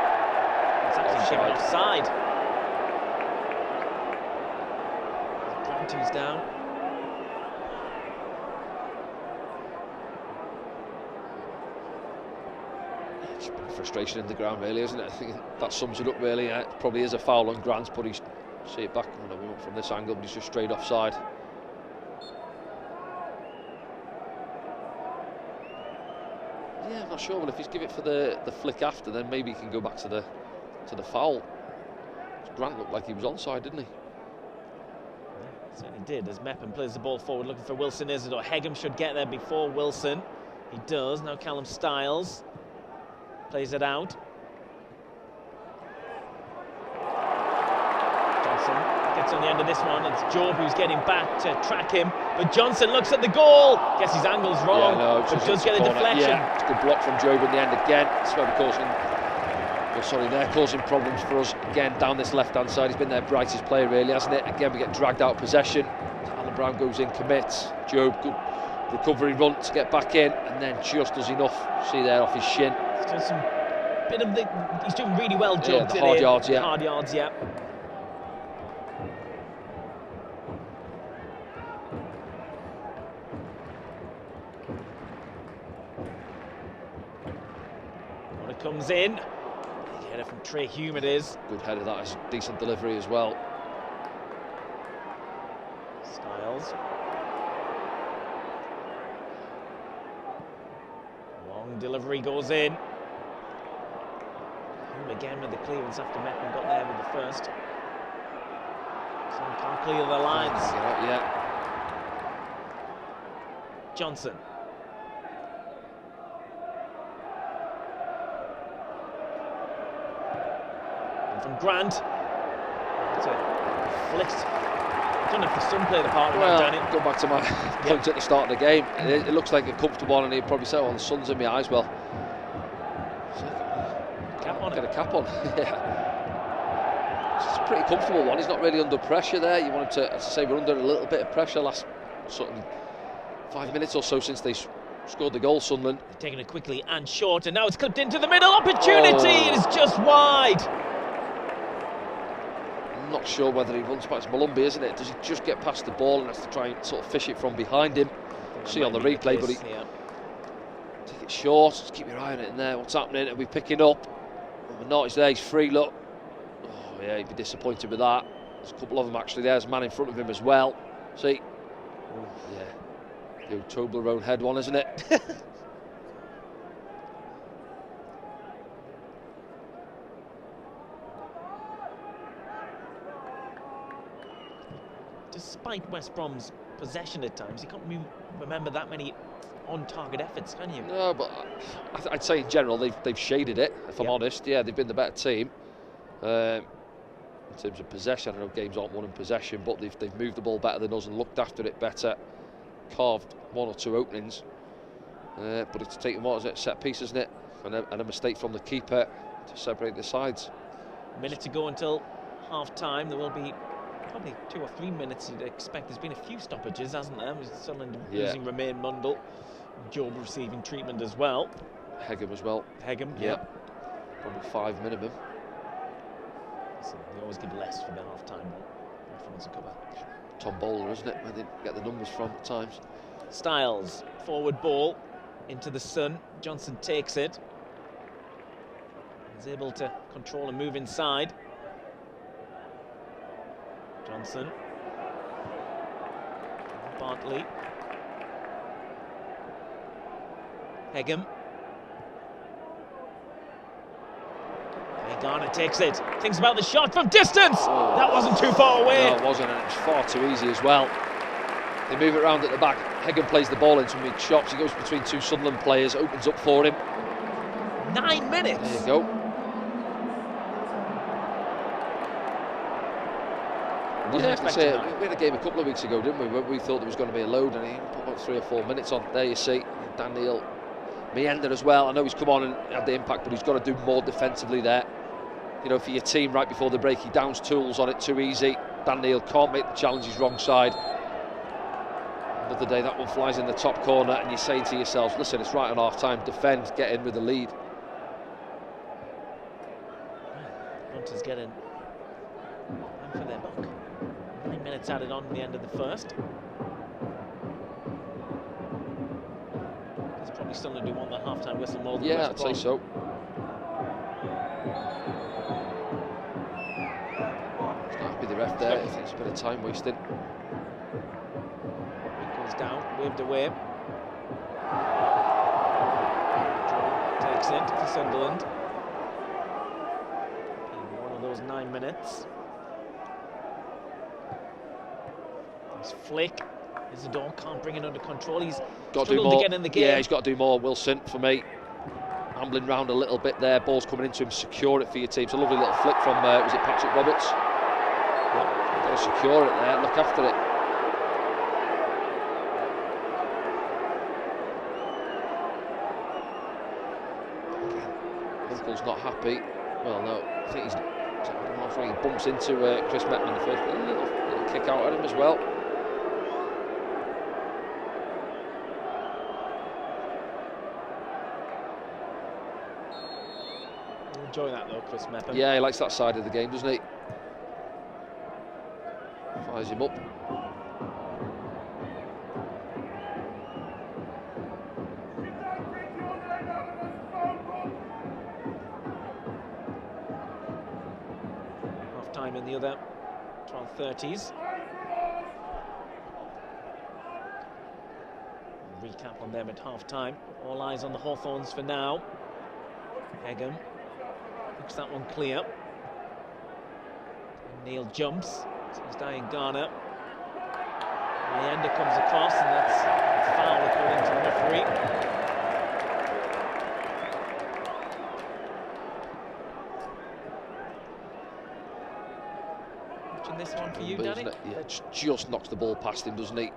It's actually given offside. Grant's down. It's a bit of frustration in the ground, really, isn't it? I think that sums it up, really. It probably is a foul on Grant, but he's see it back from this angle, but he's just straight offside. Yeah, I'm not sure. Well, if he's give it for the flick after, then maybe he can go back to the foul. Grant looked like he was onside, didn't he? Yeah, certainly did. As Meppen plays the ball forward, looking for Wilson Isidore. Hegham should get there before Wilson. He does. Now Callum Styles plays it out. Johnson gets on the end of this one. It's Job who's getting back to track him, but Johnson looks at the goal. Guess his angle's wrong, but does get a deflection. Yeah, it's a good block from Job in the end again. It's where they're causing problems for us again down this left-hand side. He's been their brightest player, really, hasn't it? Again, we get dragged out of possession. Alan Brown goes in, commits. Job, good recovery run to get back in, and then just does enough. See there off his shin. He's doing really well, Job. The hard yards, yeah. Hard yards, yeah. Corner comes in. Big header from Trey Hume it is. Good header, that is decent delivery as well. Styles. Long delivery goes in. Again with the clearance after Meppen got there with the first. So he can't clear the lines. Yeah. Johnson. And from Grant. It's a flicked. I don't know if the sun played a part in that, Danny. Go back to my point at the start of the game. It looks like a comfortable one, and he'd probably say, "Oh, the sun's in my eyes." Well, get a cap on. Yeah, it's a pretty comfortable one. He's not really under pressure there. You want him to, as I say, we're under a little bit of pressure last sort of 5 minutes or so since they scored the goal. Sunderland taking it quickly and short, and now it's clipped into the middle. Opportunity. It is just wide. I'm not sure whether he runs past Malumbi, isn't it? Does he just get past the ball and has to try and sort of fish it from behind him? See on the replay, but he take it short. Just keep your eye on it in there. What's happening? Are we picking up? Not, he's there, he's free, look. Oh yeah, he'd be disappointed with that. There's a couple of them actually there. There's a man in front of him as well. See? Yeah. The Toblerone head one, isn't it? Despite West Brom's possession at times, you can't remember that many on-target efforts, can you? No, but I'd say in general they've shaded it, if I'm honest. Yeah, they've been the better team. In terms of possession, I know games aren't won in possession, but they've moved the ball better than us and looked after it better. Carved one or two openings. But it's taken, what is it, set piece, isn't it? And a mistake from the keeper to separate the sides. A minute to go until half-time. There will be probably 2 or 3 minutes you'd expect. There's been a few stoppages, hasn't there? Sunderland losing Romain Mundle. Job receiving treatment as well. Hegham as well. Hegham, probably 5 minimum. So they always give less for the half-time performance and cover. Tom Bowler, isn't it? Where they get the numbers from at times. Styles, forward ball into the sun. Johnson takes it. He's able to control and move inside. Johnson. Bartley. Hegem. Garner takes it. Thinks about the shot from distance. Oh. That wasn't too far away. No, it wasn't, and it was far too easy as well. They move it around at the back. Hegem plays the ball into mid chops. He goes between two Sunderland players, opens up for him. 9 minutes. There you go. Yeah, I say, we had a game a couple of weeks ago, didn't we? Where we thought there was going to be a load, and he put about 3 or 4 minutes on. There you see, Dan Neil meandered as well. I know he's come on and had the impact, but he's got to do more defensively there. You know, for your team right before the break, he downs tools on it too easy. Dan Neil can't make the challenge, he's wrong side. Another day, that one flies in the top corner, and you're saying to yourselves, listen, it's right on half time, defend, get in with the lead. Hunters get in for their buck. 9 minutes added on at the end of the first. There's probably Sunderland who want that half-time whistle more than Yeah, I'd say so. It's not happy the ref there. I think it's a bit of time wasted. It goes down, waved away. Takes it for Sunderland. In one of those 9 minutes. Nice flick. Isidore can't bring it under control. He's got to do more. To get in the game. Yeah, he's got to do more. Wilson, for me, ambling round a little bit there. Ball's coming into him. Secure it for your team. It's a lovely little flick from was it Patrick Roberts? Yep. Got to secure it there. Look after it. Uncle's not happy. Well, no, I think he's halfway. He bumps into Chris Metman the first. A little kick out at him as well. Enjoy that though, Chris Metman. Yeah, he likes that side of the game, doesn't he? Fires him up. Half time in the other 12:30s. Recap on them at half time. All eyes on the Hawthorns for now. Hegem looks that one clear. And Neil jumps. So he's Diane Garner. Mayenda comes across, and that's a foul according to the referee. Watching this one for you, Danny? Yeah, just knocks the ball past him, doesn't he?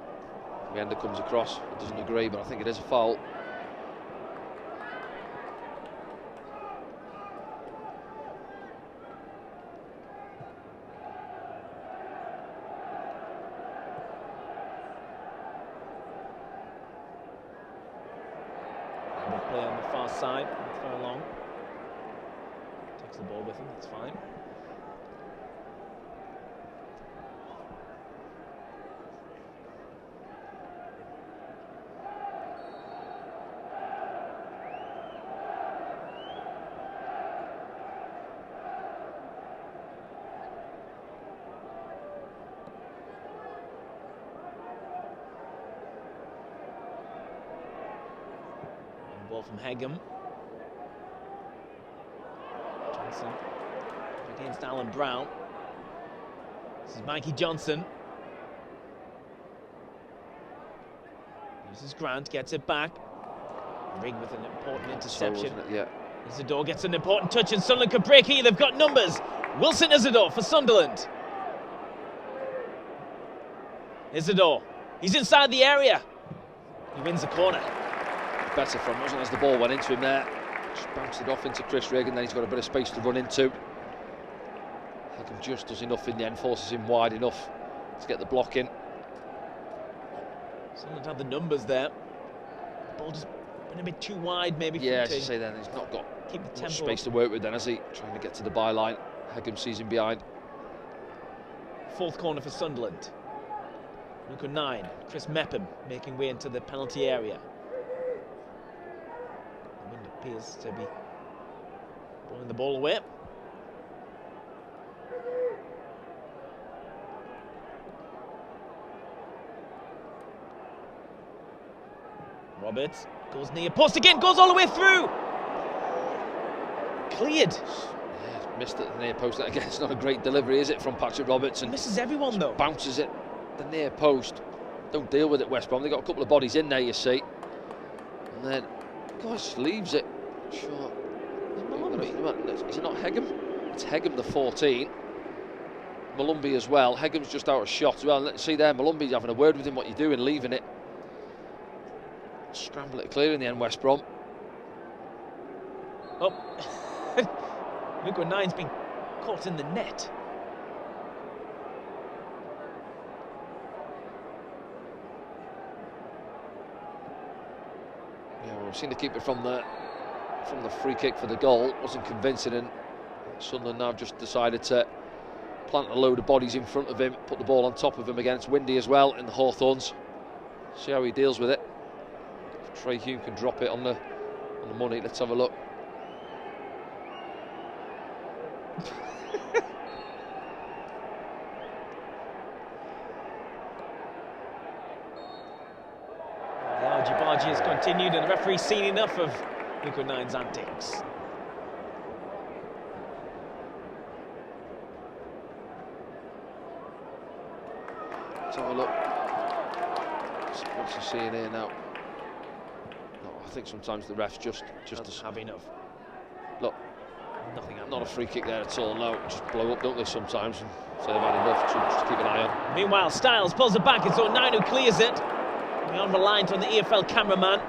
Mayenda comes across. He doesn't agree, but I think it is a foul. Play on the far side, Furlong takes the ball with him, that's fine. Ball from Hegem. Johnson against Alan Brown. This is Mikey Johnson. Uses Grant, gets it back. Ring with an important interception. Yeah. Isidore gets an important touch, and Sunderland could break here. They've got numbers. Wilson Isidore for Sunderland. Isidore, he's inside the area. He wins the corner. Better from wasn't as the ball went into him there. Just bounced it off into Chris Regan, then he's got a bit of space to run into. Hegem just does enough in the end, forces him wide enough to get the block in. Sunderland had the numbers there. The ball just went a bit too wide, maybe. Yeah, as you say then, he's not got much space to work with then, has he? Trying to get to the byline. Hegem sees him behind. Fourth corner for Sunderland. Number 9, Chris Mepham making way into the penalty area. The wind appears to be blowing the ball away. Roberts goes near post again, goes all the way through. Cleared. Yeah, missed it at the near post. Again, it's not a great delivery, is it, from Patrick Roberts? And misses everyone though. Bounces it the near post. Don't deal with it, West Brom. They've got a couple of bodies in there, you see. And then, gosh, leaves it. Sure. Is it not Hegem? It's Hegem, the 14. Malumbi as well. Hegem's just out of shot as well. Let's see there, Malumbi's having a word with him. What you doing, leaving it? Scramble it clear in the end, West Brom. Oh, Luke O'Nine's been caught in the net. Yeah, well, we've seen the keeper from the free kick for the goal. Wasn't convincing, and Sunderland now just decided to plant a load of bodies in front of him, put the ball on top of him again. It's windy as well in the Hawthorns. See how he deals with it. If Trey Hume can drop it on the money. Let's have a look. The argy-bargy has continued, and the referee's seen enough of Luke O'Nine's antics. Let's have a look. What's he seeing here now? No, I think sometimes the refs just have enough. Look, nothing. Not a free kick there at all. No, just blow up, don't they? Sometimes, and so they've had enough. So just keep an eye on. Meanwhile, Styles pulls it back. It's O'Nine who clears it. Beyond reliant on the EFL cameraman.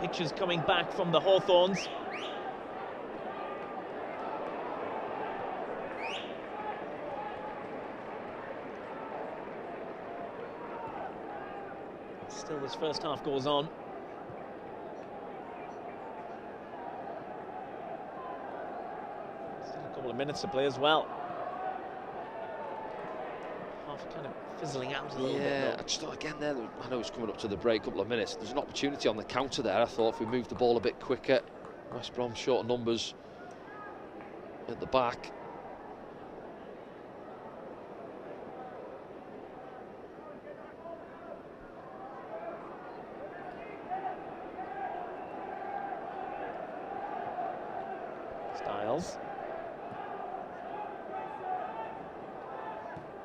Pictures coming back from the Hawthorns. Still, this first half goes on. Still a couple of minutes to play as well. Half kind of fizzling out a little bit. Yeah, just again there. I know it's coming up to the break, couple of minutes. There's an opportunity on the counter there. I thought if we moved the ball a bit quicker, West Brom short numbers at the back. Styles.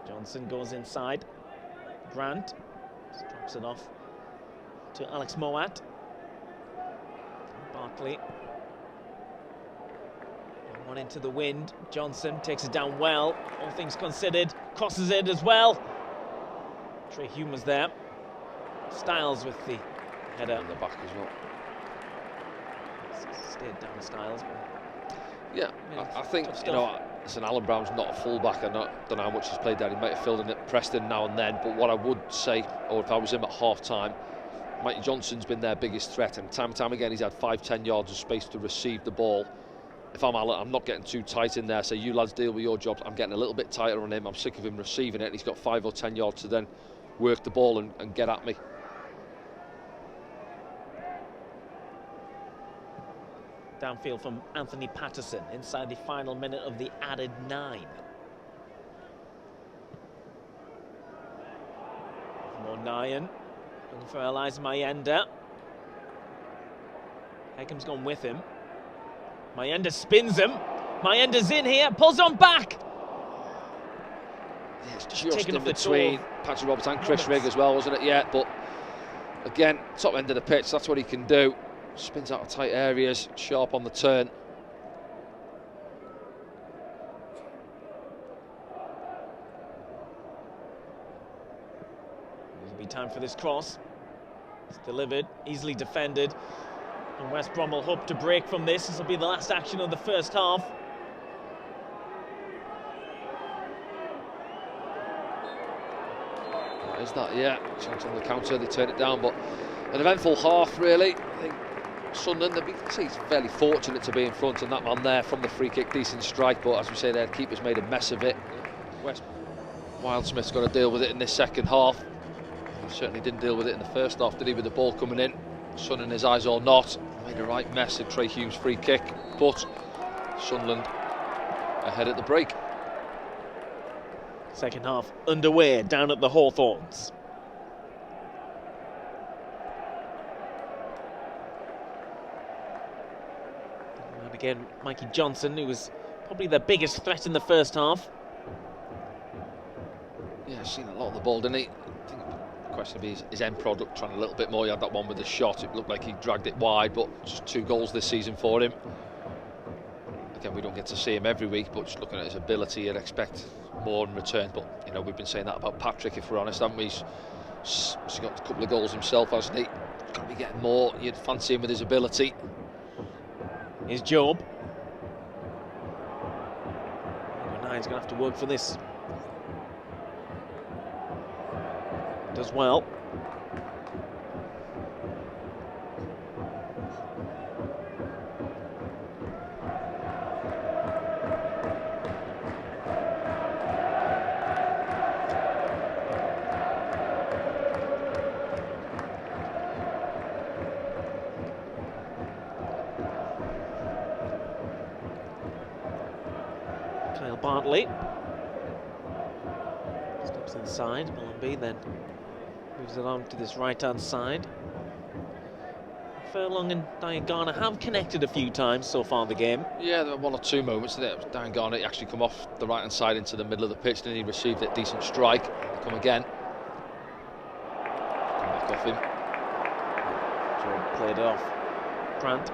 Johnson goes inside. Grant just drops it off to Alex Moat. Barkley. One into the wind. Johnson takes it down well. All things considered. Crosses it as well. Trey Hume was there. Styles with the header in the back as well. Stayed down Styles. Yeah, I think, you know, listen, Alan Brown's not a full-back. I don't know how much he's played there. He might have filled in at Preston now and then. But what I would say, or if I was him at half-time, Mike Johnson's been their biggest threat. And time and time again, he's had 5-10 yards of space to receive the ball. If I'm Alan, I'm not getting too tight in there. So you lads deal with your jobs. I'm getting a little bit tighter on him. I'm sick of him receiving it. And he's got 5 or 10 yards to then work the ball and get at me. Downfield from Anthony Patterson inside the final minute of the added 9. More Nyan looking for Elias Mayenda. Heckham's gone with him. Mayenda spins him. Mayenda's in here, pulls on back. Yeah, it's just in between Patrick Roberts and Chris Rigg as well, wasn't it? Yeah, but again, top end of the pitch, that's what he can do. Spins out of tight areas, sharp on the turn. There'll be time for this cross. It's delivered, easily defended. And West Brom will hope to break from this. This will be the last action of the first half. Is that, yeah, chance on the counter, they turn it down, but an eventful half, really. I think Sunderland, he's fairly fortunate to be in front, and that man there from the free kick, decent strike, but as we say, their keeper's made a mess of it. Wildsmith's got to deal with it in this second half. He certainly didn't deal with it in the first half, did he, with the ball coming in? Sun in his eyes or not, made a right mess of Trey Hume's free kick, but Sunderland ahead at the break. Second half underway down at the Hawthorns. again, Mikey Johnson, who was probably their biggest threat in the first half. Yeah, seen a lot of the ball, didn't he? I think the question would be his end product, trying a little bit more. He had that one with the shot, it looked like he dragged it wide, but just 2 goals this season for him. Again, we don't get to see him every week, but just looking at his ability, you'd expect more in return. But, you know, we've been saying that about Patrick, if we're honest, haven't we? He's got a couple of goals himself, hasn't he? Got to be getting more. You'd fancy him with his ability. Here's Job. Number 9's going to have to work for this. Does well. Bartley steps inside, Malumbi then moves it on to this right-hand side. Furlong and Diangana have connected a few times so far in the game. Yeah, there were 1 or 2 moments there. Diangana actually come off the right-hand side into the middle of the pitch, then he received a decent strike. Come again. Come back off him. Job played it off. Grant.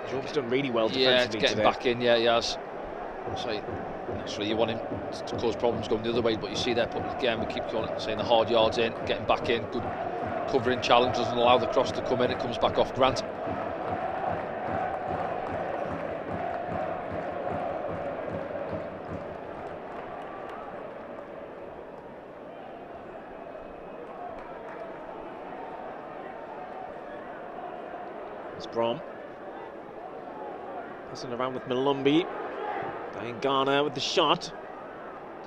Job's done really well defensively yeah, getting today. Back in, yeah, he has. So naturally you want him to cause problems going the other way, but you see there, putting again, we keep going, saying the hard yards in, getting back in, good covering challenge, doesn't allow the cross to come in, it comes back off Grant. It's Brom. Passing around with Malumbi. Diangana with the shot.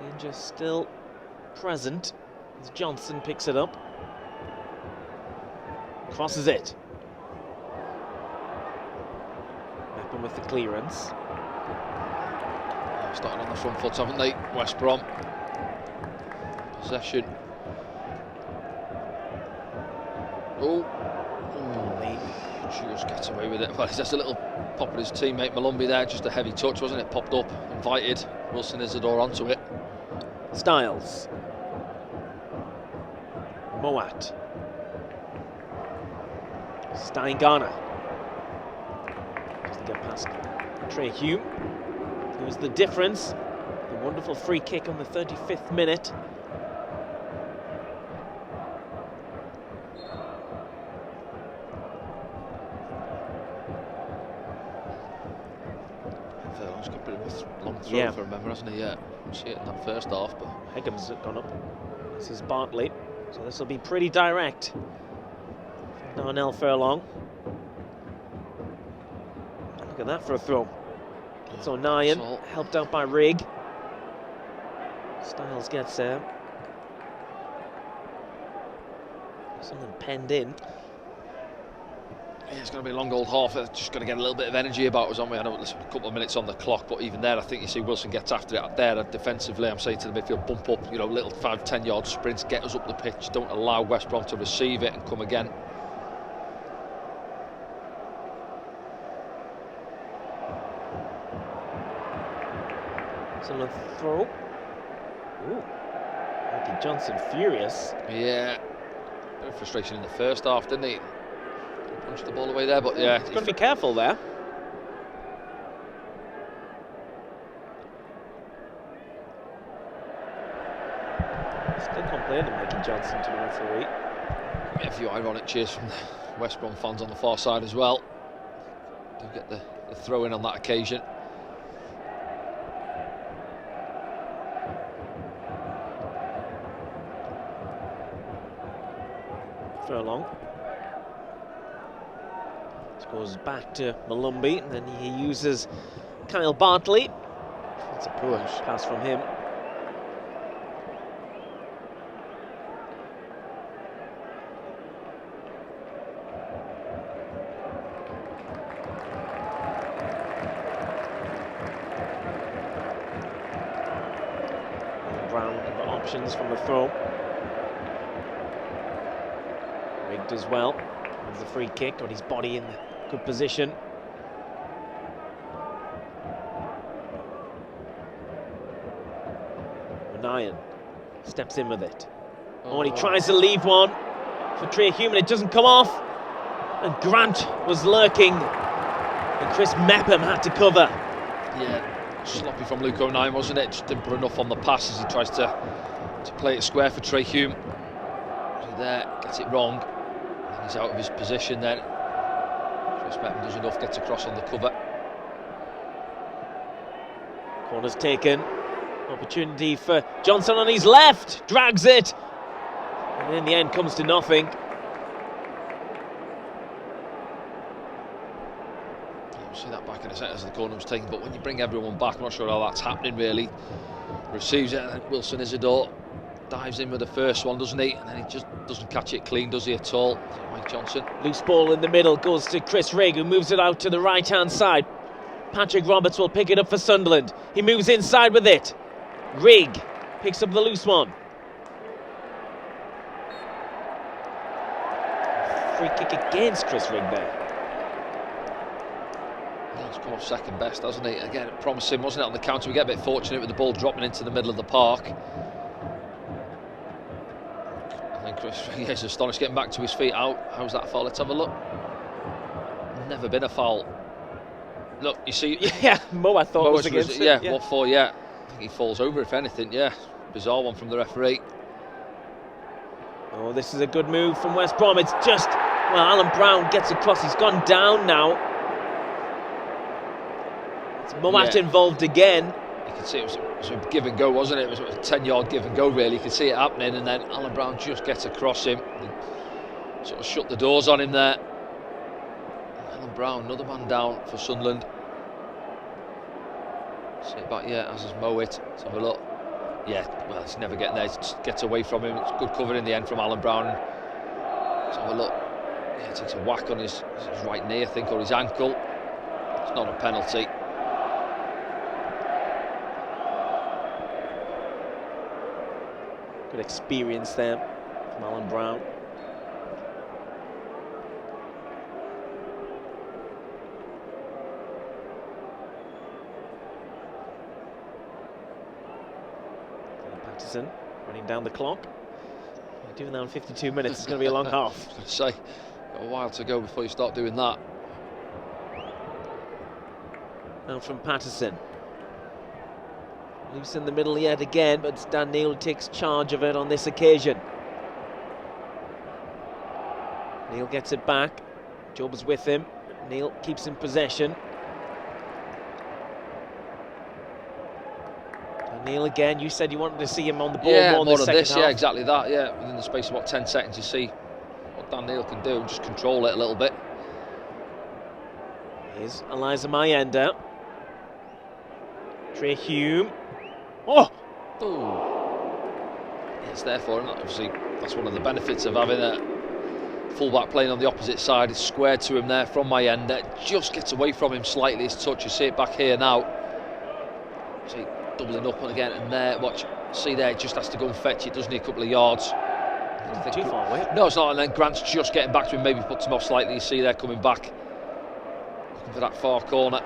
Danger still present as Johnson picks it up. Crosses it. Meppen with the clearance. Starting on the front foot, haven't they? West Brom. Possession. Oh. Just gets away with it. Well, he's just a little pop at his teammate Malumbi there, just a heavy touch, wasn't it? Popped up, invited Wilson Isidore onto it. Styles. Moat. Diangana. Doesn't get past Trey Hume. Who's the difference? The wonderful free kick on the 35th minute. Furlong's got a bit of a long throw, yeah, if I remember, hasn't he? Yeah, you see it in that first half, but Hegham's gone up. This is Bartley, so this will be pretty direct. Darnell Furlong. Look at that for a throw. It's O'Nien, helped out by Rigg. Styles gets there. Something penned in. yeah, it's going to be a long old half. Just going to get a little bit of energy about us, aren't we? I know there's a couple of minutes on the clock, but even there, I think you see Wilson gets after it there. Defensively, I'm saying to the midfield, bump up, you know, little 5-10 yard sprints, get us up the pitch. Don't allow West Brom to receive it and come again. So a throw. Ooh, Mikey Johnson furious. Yeah, bit of frustration in the first half, didn't he? Punched the ball away there, but yeah, He's got to be careful there. Still complaining, Mikey Johnson, to the referee. A few ironic cheers from the West Brom fans on the far side as well. Do get the throw in on that occasion. Furlong. This goes back to Malumbi, and then he uses Kyle Bartley. It's a poor pass from him. Brown got options from the throw. Rigged as well. With the free kick, got his body in good position. Nyan steps in with it. Oh, and he tries to leave one for Trey Hume, and it doesn't come off. And Grant was lurking, and Chris Mepham had to cover. Yeah, sloppy from Luke O'Nien, wasn't it? Just didn't put enough on the pass as he tries to play it square for Trey Hume. There, gets it wrong, and he's out of his position then. Chris Mepham does enough, gets across on the cover. Corner's taken. Opportunity for Johnson on his left. Drags it. And in the end comes to nothing. You'll see that back in a second as the corner was taken, but when you bring everyone back, I'm not sure how that's happening really. Receives it, and then Wilson Isidore dives in with the first one, doesn't he? And then he just doesn't catch it clean, does he, at all? Mike Johnson. Loose ball in the middle goes to Chris Rigg, who moves it out to the right-hand side. Patrick Roberts will pick it up for Sunderland. He moves inside with it. Rigg picks up the loose one. Free kick against Chris Rigg there. Yeah, he's come off second best, hasn't he? Again, promising, wasn't it, on the counter? We get a bit fortunate with the ball dropping into the middle of the park. I think Chris Rigg is astonished getting back to his feet. How's that foul? Let's have a look. Never been a foul. Look, you see... Yeah, Mo, I thought was against it. Yeah, what for, yeah. I think he falls over, if anything, yeah. Bizarre one from the referee. Oh, this is a good move from West Brom. It's just... Well, Alan Brown gets across. He's gone down now. It's Moat involved again. You can see it was a give and go, wasn't it? It was a 10-yard give and go, really. You can see it happening, and then Alan Brown just gets across him. Sort of shut the doors on him there. Alan Brown, another man down for Sunderland. Sit back, yeah, as is Mowat. Let's have a look. Yeah, well, it's never getting there. It just gets away from him. It's good cover in the end from Alan Brown. Let's have a look. Yeah, he takes a whack on his right knee, I think, or his ankle. It's not a penalty. Good experience there from Alan Brown. Patterson running down the clock. Doing that in 52 minutes, it's going to be a long half. I was going to say, got a while to go before you start doing that. Now from Patterson. Loose in the middle yet again, but it's Dan Neil who takes charge of it on this occasion. Neil gets it back. Job's with him. Neil keeps in possession. And Neil again, you said you wanted to see him on the ball more in the second half. Yeah, exactly that, yeah. Within the space of, what, 10 seconds, you see what Dan Neil can do, just control it a little bit. Here's Eliza Mayenda. Trey Hume. Oh! Yeah, it's there for him. Obviously, that's one of the benefits of having a fullback playing on the opposite side. It's squared to him there from Mayenda. Just gets away from him slightly, his touch. You see it back here now. See, doubling up and again, and there, watch, see there, just has to go and fetch it, doesn't he, a couple of yards. Too far away. No, it's not, and then Grant's just getting back to him, maybe puts him off slightly. You see there coming back, looking for that far corner.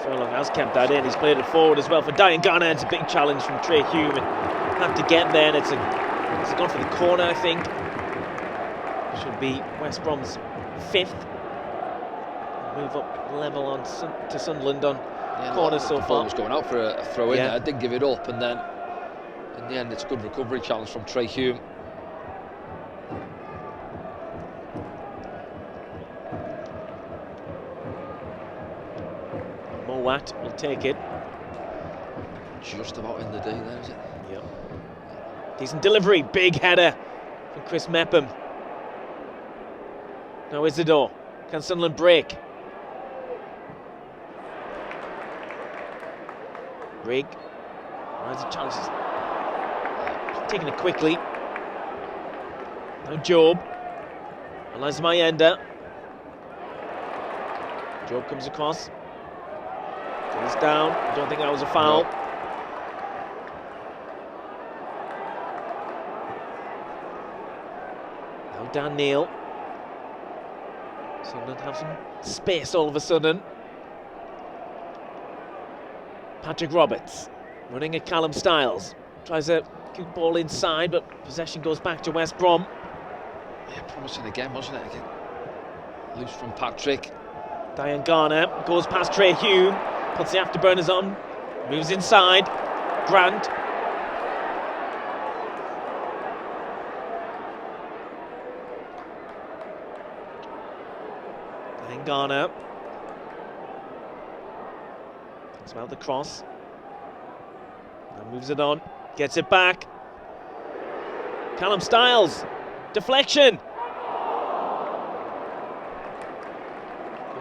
Furlong has kept that in. He's played it forward as well for Diane Garner. It's a big challenge from Trey Hume. Had to get there, and it's gone for the corner, I think. Should be West Brom's fifth. Move up level on to Sunderland on corners so far. The ball was going out for a throw in there. I didn't give it up, and then in the end, it's a good recovery challenge from Trey Hume. Mowat will take it. Just about in the D there, is it? Yep. Decent delivery, big header from Chris Mepham. Now Isidore. Can Sunderland break? Rigg. There's a chance. Taking it quickly. Now Job. Eliza Mayenda. Job comes across. He's down. I don't think that was a foul. No. Now Dan Neil. Sunderland have some space all of a sudden. Patrick Roberts running at Callum Styles. Tries a good ball inside, but possession goes back to West Brom. Yeah, promising again, wasn't it? Again. Loose from Patrick. Diane Garner goes past Trey Hume, puts the afterburners on, moves inside. Grant. Diane Garner. Thinks about the cross. And moves it on, gets it back. Callum Styles. Deflection.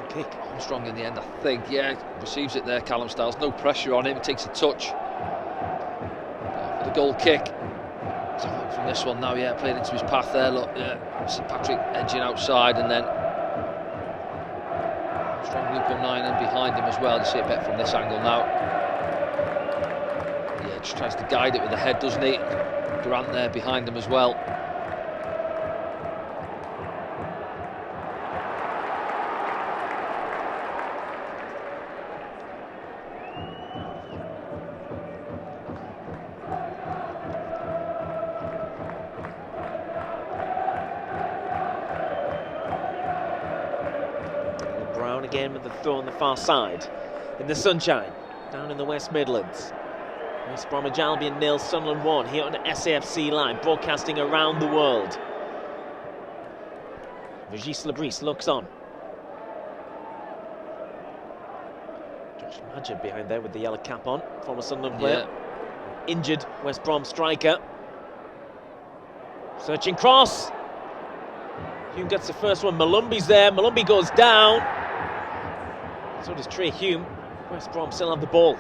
Kick. Armstrong in the end, I think. Yeah, receives it there, Callum Styles. No pressure on him, takes a touch. For the goal kick. From this one now, yeah, played into his path there. Look, yeah, see Patrick edging outside, and then strong loop on 9 and behind him as well. You see it better from this angle now. Yeah, just tries to guide it with the head, doesn't he? Grant there behind him as well. Again with the throw on the far side. In the sunshine, down in the West Midlands. West Bromwich Albion 0, Sunderland 1, here on the SAFC line, broadcasting around the world. Régis Lebris looks on. Josh Madger behind there with the yellow cap on, former Sunderland player. Yeah. Injured West Brom striker. Searching cross. Hume gets the first one, Malumbi's there, Malumbi goes down. So does Trey Hume. West Brom still have the ball.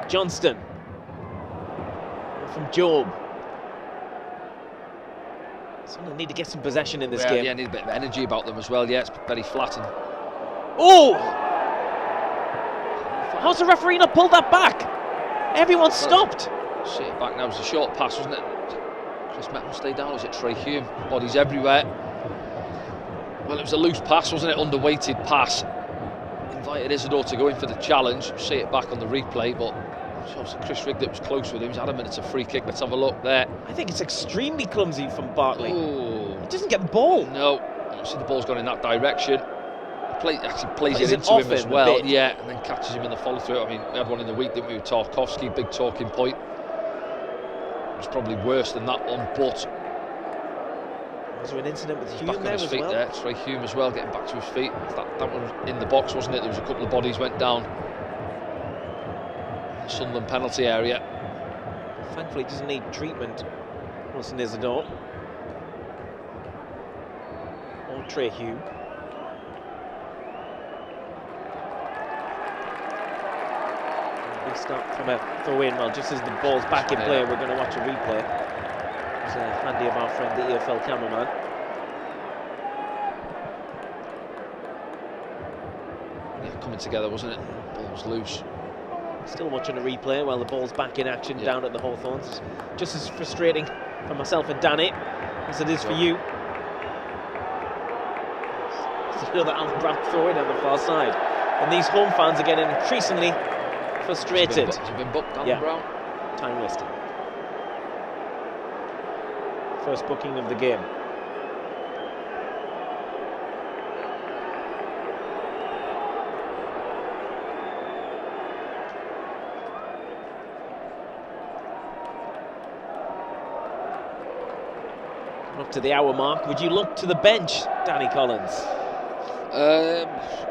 Johnston. From Job. Sunderland need to get some possession in this game. Yeah, need a bit of energy about them as well. Yeah, it's very flat. And oh! How's the referee not pulled that back? Everyone stopped. See it back now. It was a short pass, wasn't it? Chris Metton stayed down. Was it Trey Hume? Bodies everywhere. Well, it was a loose pass, wasn't it? Underweighted pass. Invited Isidore to go in for the challenge. See it back on the replay, but Chris Rigg that was close with him. He's adamant it's a free kick. Let's have a look there. I think it's extremely clumsy from Bartley. Ooh. He doesn't get the ball. No. See the ball's gone in that direction. Actually plays it into him as well. Yeah, and then catches him in the follow through. I mean, we had one in the week, didn't we, with Tarkowski, big talking point. It was probably worse than that one, but was there an incident with Hume back on his feet well? There, Trey Hume as well, getting back to his feet. That one was in the box, wasn't it? There was a couple of bodies went down. The Sunderland penalty area. Thankfully, he doesn't need treatment. Wilson Isidore. Or Trey Hume. We start from a throw-in. Well, just as the ball's back in play, we're going to watch a replay. It's handy of our friend, the EFL cameraman. Yeah, coming together, wasn't it? Ball was loose. Still watching a replay while the ball's back in action down at the Hawthorns. Just as frustrating for myself and Danny as it is for you. It's another Alan Brown throw-in on the far side. And these home fans are getting increasingly frustrated. Has he been booked, Alan Brown? Time wasted. First booking of the game. Up to the hour mark. Would you look to the bench, Danny Collins?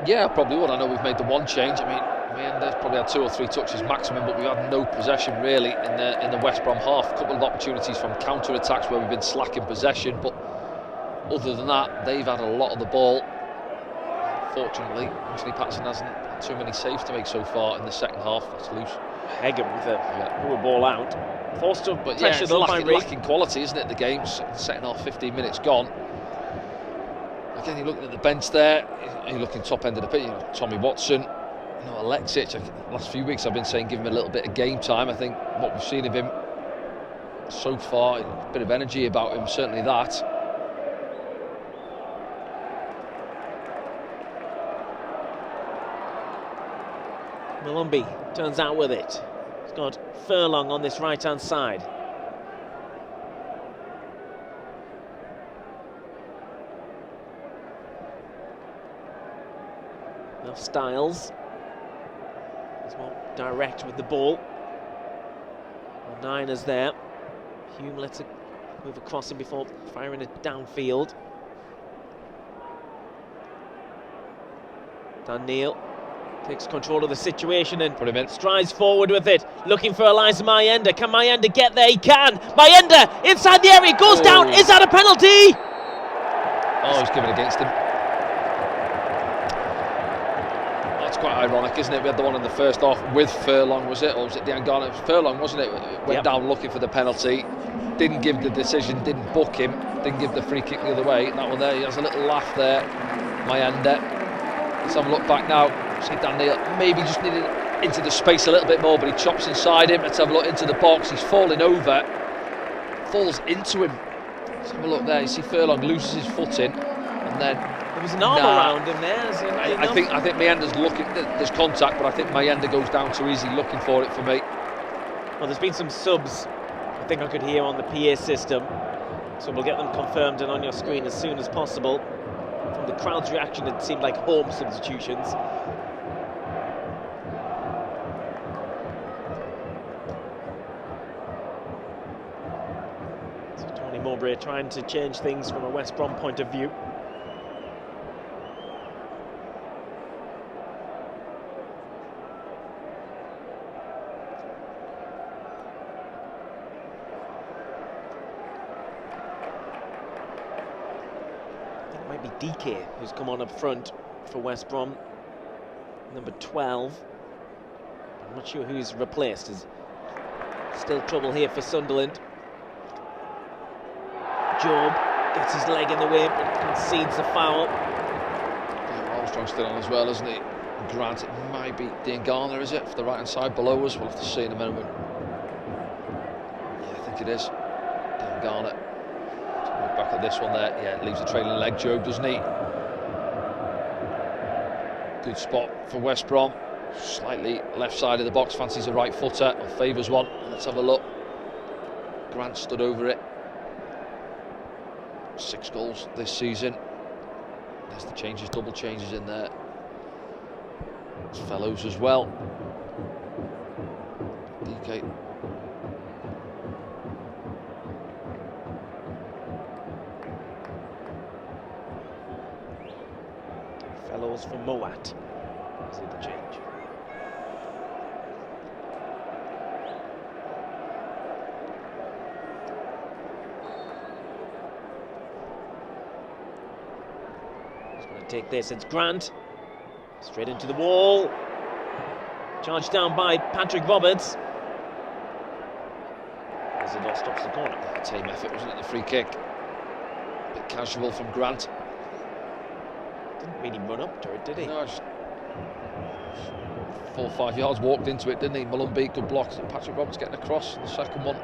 Yeah, I probably would. I know we've made the one change. I mean, there's probably had 2 or 3 touches maximum, but we've had no possession really in the West Brom half. A couple of opportunities from counter-attacks where we've been slacking possession, but other than that, they've had a lot of the ball. Fortunately, Anthony Patterson hasn't had too many saves to make so far in the second half. That's loose. Hagen with a poor ball out. Forced to pressure though by Rigg. Lacking quality, isn't it? The game's second half, 15 minutes gone. Again, you're looking at the bench there. You're looking top end of the pitch. Tommy Watson. Alexic, last few weeks I've been saying give him a little bit of game time. I think what we've seen of him so far, a bit of energy about him, certainly that. Malumbi turns out with it. He's got Furlong on this right-hand side. Now Styles. He's more direct with the ball. Niners there. Hume lets it move across him before firing it downfield. Dan Neil takes control of the situation and put him in. Strides forward with it, looking for Eliza Mayenda. Can Mayenda get there? He can! Mayenda inside the area, goes down. Is that a penalty? Oh, he's given against him. That's quite ironic, isn't it? We had the one in the first half with Furlong, was it? Or was it Diangana? It was Furlong, wasn't it? Went down looking for the penalty. Didn't give the decision, didn't book him, didn't give the free kick the other way. That one there, he has a little laugh there. Mayenda. Let's have a look back now. See Dan Neil maybe just needed into the space a little bit more, but he chops inside him. Let's have a look into the box. He's falling over, falls into him. Let's have a look there. You see Furlong loses his footing, and then there was an arm around him there. I think Mayenda's looking. There's contact, but I think Mayenda goes down too easy, looking for it for me. Well, there's been some subs. I think I could hear on the PA system, so we'll get them confirmed and on your screen as soon as possible. From the crowd's reaction, it seemed like home substitutions. So Tony Mowbray trying to change things from a West Brom point of view. DK, who's come on up front for West Brom, number 12. I'm not sure who's replaced. There's still trouble here for Sunderland. Job gets his leg in the way, but concedes the foul. Yeah, Armstrong's still on as well, isn't he? Grant, it might be Diangana, is it? For the right-hand side below us. We'll have to see in a moment. Yeah, I think it is. Diangana. Look back at this one there. Yeah, it leaves a trailing leg, Job, doesn't he? Good spot for West Brom. Slightly left side of the box, fancies a right footer, or favours one. Let's have a look. Grant stood over it. 6 goals this season. There's the changes, double changes in there. It's Fellows as well. DK. Fellows for Moat. Is it the change? He's going to take this. It's Grant. Straight into the wall. Charged down by Patrick Roberts. As it all stops the corner. Team effort, wasn't it? The free kick. A bit casual from Grant. Didn't really run up to it, did he? No, just 4 or 5 yards, walked into it, didn't he? Malumbi, good block. Patrick Roberts getting across the second one.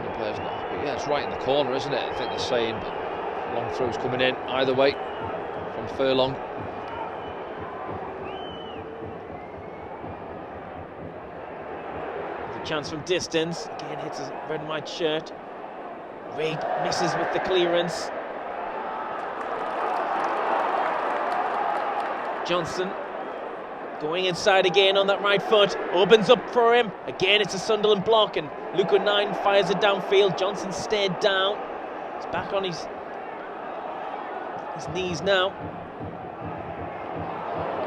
The player's not happy. Yeah, it's right in the corner, isn't it? I think they're saying, but long throws coming in either way from Furlong. The chance from distance. Again hits his red and white shirt. Reid misses with the clearance. Johnson going inside again on that right foot, opens up for him. Again, it's a Sunderland block, and Luke O'Nien fires it downfield. Johnson stayed down. He's back on his knees now.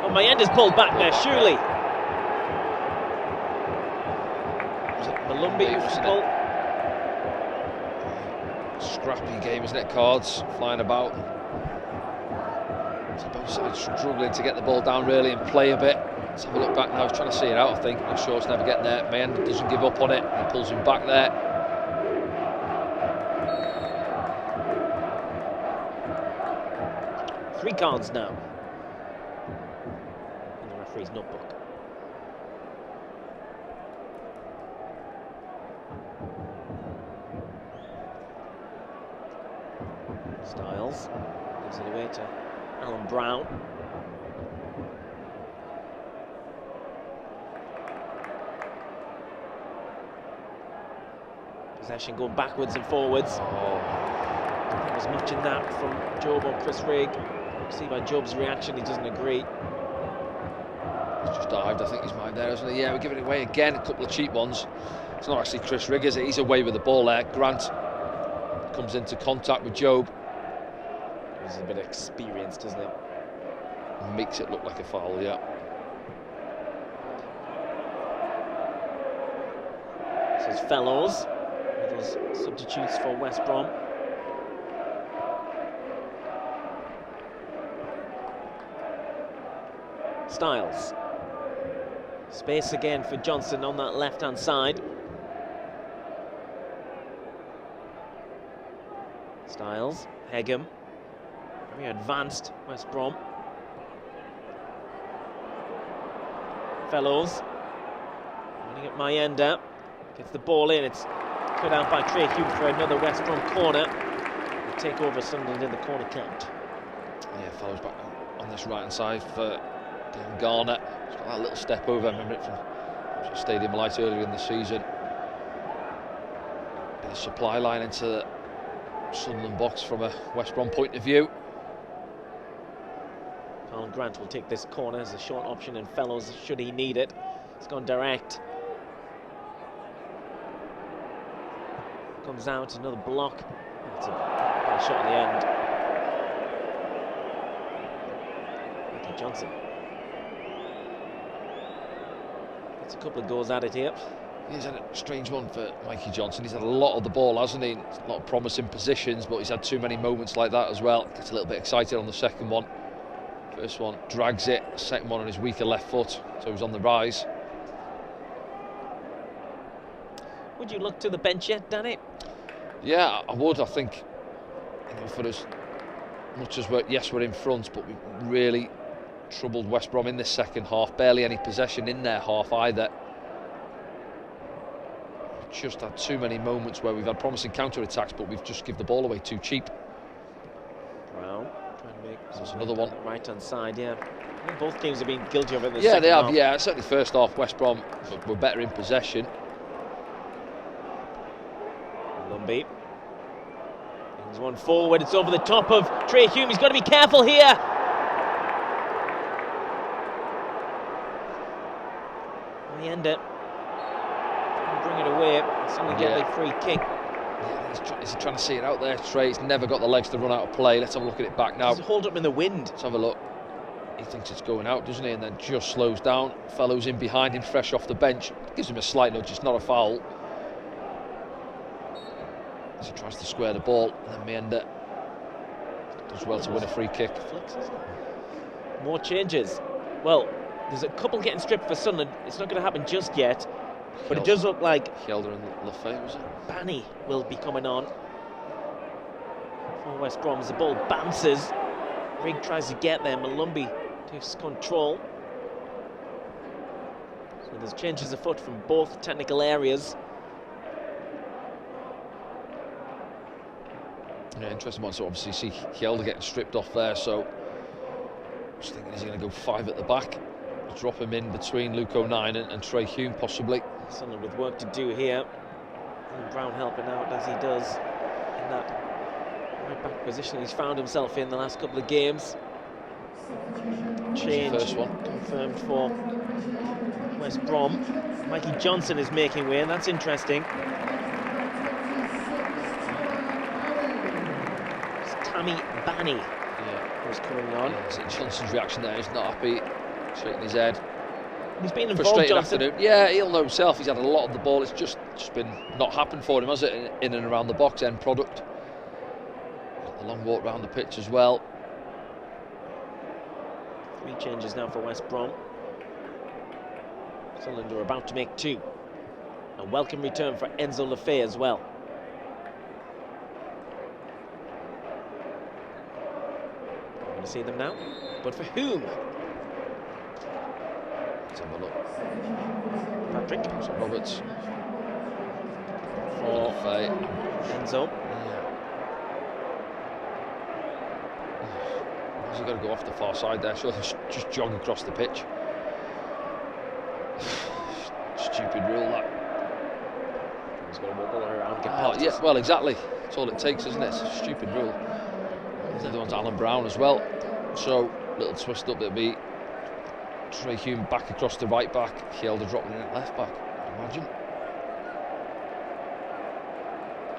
Oh, Mayenda's pulled back there, surely. Was it Malumbi who was pulled? Scrappy game, isn't it? Cards flying about. So both sides struggling to get the ball down really and play a bit. Let's have a look back now. He's trying to see it out, I think. Not sure it's never getting there. Mayenda doesn't give up on it. He pulls him back there. Three cards now in the referee's notebook. Styles gives it away to Alan Brown. Possession going backwards and forwards. I don't think there was much in that from Job or Chris Rigg. See by Job's reaction, he doesn't agree. He's just dived, I think he's mind there, isn't he? Yeah, we're giving it away again, a couple of cheap ones. It's not actually Chris Rigg, is it? He's away with the ball there. Grant comes into contact with Job. He's a bit experienced, doesn't it? Makes it look like a foul, yeah. This is Fellows, with those substitutes for West Brom. Styles. Space again for Johnson on that left-hand side. Styles, Hegem. Very advanced, West Brom. Fellows. Running at Mayenda. Gets the ball in. It's cut out by Trey Hume for another West Brom corner. We'll take over Sunderland in the corner count. Yeah, Fellows back on this right-hand side for Garner. He's got that little step over. I remember it from Stadium Light earlier in the season. Bit of supply line into the Sunderland box from a West Brom point of view. Colin Grant will take this corner as a short option, and Fellows, should he need it. It's gone direct. Comes out, another block. It's a bad shot at the end. Mikey Johnson. Gets a couple of goals at it here. He's had a strange one for Mikey Johnson. He's had a lot of the ball, hasn't he? A lot of promising positions, but he's had too many moments like that as well. Gets a little bit excited on the second one. First one drags it, second one on his weaker left foot, so he's on the rise. Would you look to the bench yet, Danny? Yeah, I would. I think, you know, for as much as we're in front, but we really troubled West Brom in this second half. Barely any possession in their half either. Just had too many moments where we've had promising counter-attacks, but we've just given the ball away too cheap. Brown trying to make There's another one. Right-hand side, yeah. I think both teams have been guilty of it in the Yeah, second they have. half. Yeah, certainly first half West Brom were better in possession. Lumby. Brings one forward. It's over the top of Trey Hume. He's got to be careful here. Mayenda. Bring it away. Suddenly get the free kick. Yeah, he's trying to see it out there. Trey, he's never got the legs to run out of play. Let's have a look at it back now. He's hold up in the wind. Let's have a look. He thinks it's going out, doesn't he? And then just slows down. Fellows in behind him, fresh off the bench. Gives him a slight nudge. It's not a foul. As he tries to square the ball, and then Mayenda does well to win a free kick. More changes. Well, there's a couple getting stripped for Sunderland. It's not going to happen just yet, but it does look like Hjelde and Lafay, was it? Banny will be coming on for West Brom as the ball bounces. Rigg tries to get there. Malumbi takes control. So there's changes afoot from both technical areas. Yeah, interesting one. So obviously see Hjelde getting stripped off there. So just thinking, is he going to go 5 at the back? Drop him in between Luke O'Nien and Trey Hume, possibly. Sunderland with work to do here. And Brown helping out as he does in that right back position he's found himself in the last couple of games. Change First one confirmed for West Brom. Mikey Johnson is making way, and that's interesting. It's Tammy Banny who's coming on. Yeah, Johnson's reaction there, he's not happy, shaking his head. He's been involved, Frustrated Johnson. afternoon. Yeah, he'll know himself. He's had a lot of the ball. It's just been not happened for him, has it? In and around the box, end product. Got the long walk around the pitch as well. 3 changes now for West Brom. Sunderland are about to make 2. A welcome return for Enzo Lafay as well. We're going to see them now, but for whom? Let's have a look. Patrick. So Roberts. For Lafay. Enzo. He's got to go off the far side there, so he's just jog across the pitch. Stupid rule, that. He's got to walk all around, get penalties. Yeah, well, exactly. That's all it takes, isn't it? It's a stupid rule. The other one's Alan Brown as well. So, little twist up, there'll be Trey Hume back across the right back, Hjelde dropping in at left back, I'd imagine.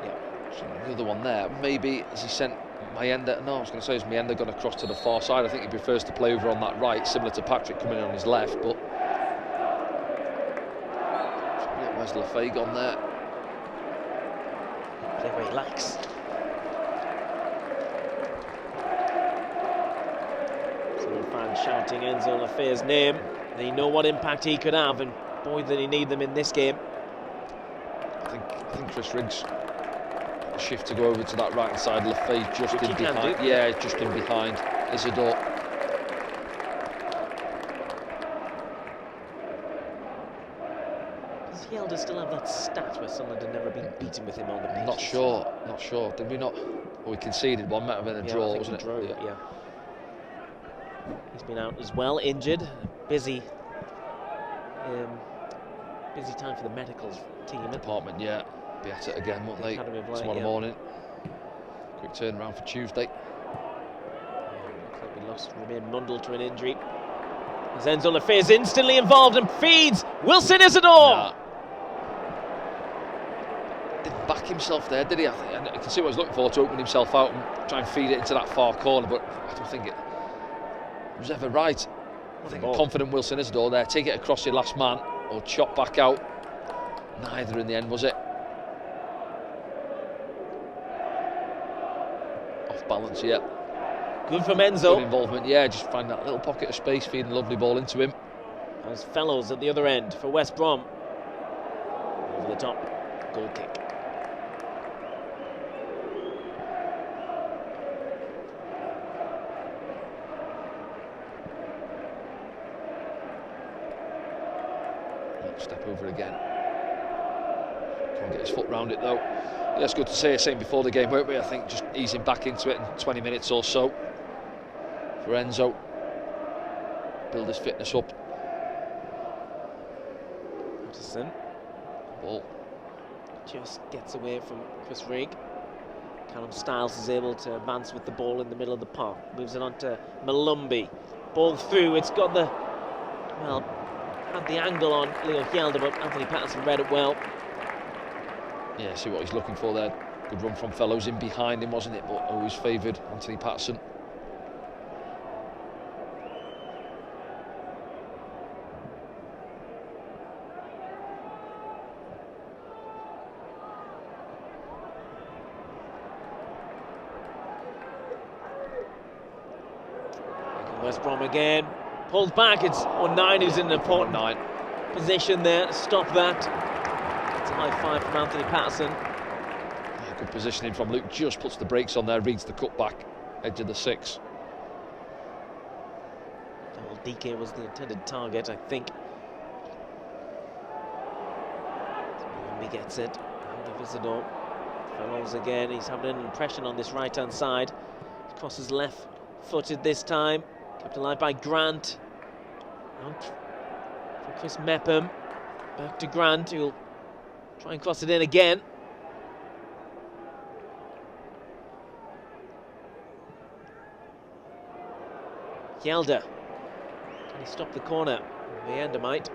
Yeah. So the other one there, maybe as he sent Mayenda, no, I was going to say, is Mayenda gone across to the far side? I think he prefers to play over on that right, similar to Patrick coming in on his left, but where's Lafay gone there? Play very lax. Some fans shouting Enzo Lafay's name. They know what impact he could have, and boy, did he need them in this game. I think Chris Riggs shift to go over to that right hand side. Lafay just in behind. Yeah, just in behind Isidore. Does Hjelde still have that stat where Sunderland had never been beaten with him on the pitch? Not sure. Did we not? Well, we conceded one. Might have been a draw, wasn't it? Yeah. He's been out as well, injured. Busy time for the medicals team. Department, yeah. Be at it again, won't they? Tomorrow morning. Quick turnaround for Tuesday. Looks like we lost Romain Mundle to an injury. As Enzo Lafay is instantly involved and feeds Wilson Isidore. Didn't back himself there, did he? I can see what he's looking for, to open himself out and try and feed it into that far corner, but I don't think it was ever right. I think a confident Wilson Isidore there, take it across your last man or chop back out. Neither in the end, was it? Off balance, yeah. Good from Enzo. Good involvement, yeah, just find that little pocket of space, feeding a lovely ball into him. As Fellows at the other end for West Brom. Over the top, goal kick. Step over again. Can't get his foot round it though. Yeah, it's good to see. Same before the game, weren't we? I think just easing back into it in 20 minutes or so for Enzo. Build his fitness up. Patterson. Ball just gets away from Chris Rigg. Callum Stiles is able to advance with the ball in the middle of the park. Moves it on to Malumbi. Ball through. It's got the, well, had the angle on Leo Hjelde, but Anthony Patterson read it well. Yeah, see what he's looking for there. Good run from Fellows in behind him, wasn't it? But always favoured Anthony Patterson. West Brom again. Pulls back. It's 9 who's in an important position there to stop that. It's a high five from Anthony Patterson. Yeah, good positioning from Luke. Just puts the brakes on there, reads the cutback, edge of the 6. Well, DK was the intended target, I think. He gets it. Out of Isidore. Fellows again. He's having an impression on this right-hand side. Crosses left-footed this time. Kept alive by Grant. Out for Chris Mepham. Back to Grant, who'll try and cross it in again. Hjelde. Can he stop the corner? Mayenda might.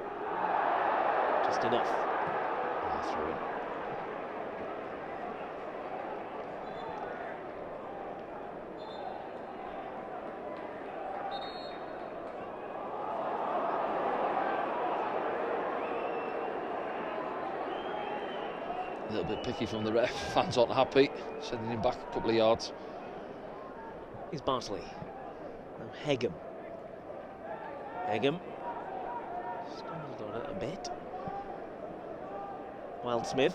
Just enough. Through it. A little bit picky from the ref. Fans aren't happy, sending him back a couple of yards. Here's Bartley. Now Hegem. Hegem. Stumbled on it a bit. Wildsmith.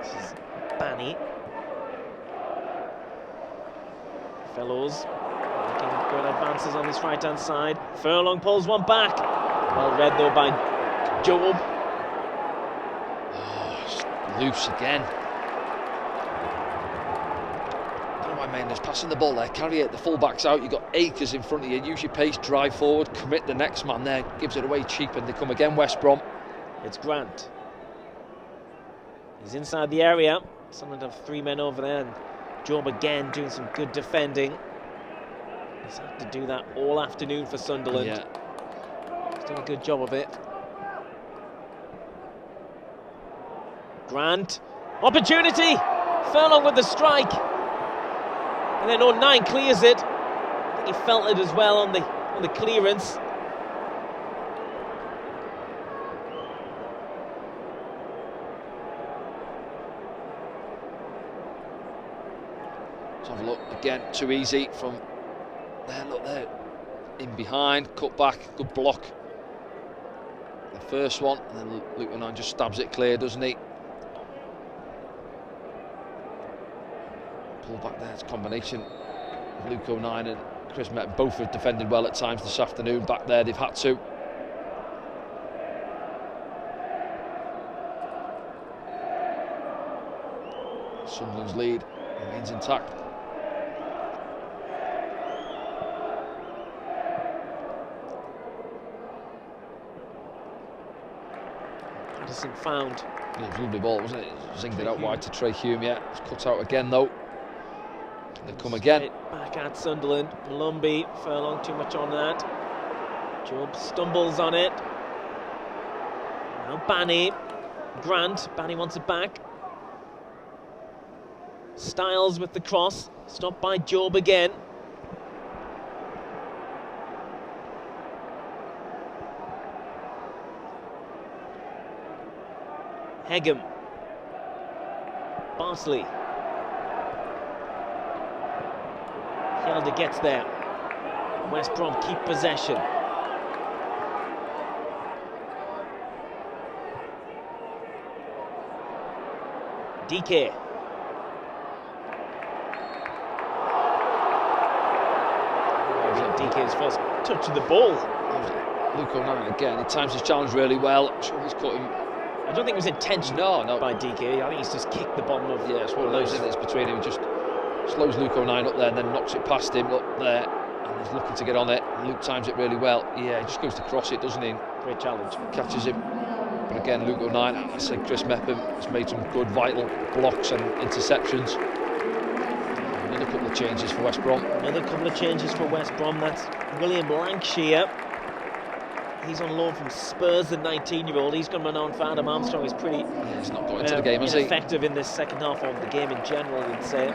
This is Banny. Fellows. Good advances on this right-hand side. Furlong pulls one back. Well read though by Job. Oh, loose again. Don't know why by Mendes, passing the ball there, carry it, the full-back's out, you've got acres in front of you, use your pace, drive forward, commit the next man there, gives it away cheap, and they come again, West Brom. It's Grant. He's inside the area. Sunderland have 3 men over there, and Job again doing some good defending. He's had to do that all afternoon for Sunderland. Yeah. He's done a good job of it. Grant. Opportunity! Furlong with the strike. And then 09 clears it. I think he felt it as well on the clearance. Let's have a look again, too easy from there, look there. In behind, cut back, good block. The first one, and then Luke 09 just stabs it clear, doesn't he? Pull back there, it's a combination of Luke 09 and Chris Met. Both have defended well at times this afternoon. Back there, they've had to. Sunderland's lead remains intact. Patterson found. Yeah, it was a lovely ball, wasn't it? Zinged it out wide to Trey Hume, yeah. It's cut out again, though. They come again. Back at Sunderland. Lumby, Furlong, too much on that. Job stumbles on it. Now Banny. Grant. Banny wants it back. Styles with the cross. Stopped by Job again. Hegem. Barsley. Helder gets there. West Brom keep possession. DK. DK's first touch of the ball. Luke 09 again, he times his challenge really well. I'm sure he's cut him. I don't think it was intentional No. by DK. I think he's just kicked the bottom of. Yeah, it's one of those, isn't it? It's between him. He just slows Luke 09 up there and then knocks it past him up there. And he's looking to get on it. Luke times it really well. Yeah, he just goes to cross it, doesn't he? Great challenge. Catches him. But again, Luke 09, I said Chris Mepham has made some good vital blocks and interceptions. Another couple of changes for West Brom. Another couple of changes for West Brom. That's William Lancashire. He's on loan from Spurs, the 19-year-old. He's going to run on for Adam Armstrong. He's pretty yeah, he's not got into the game, has he? Effective in this second half of the game in general, you'd say.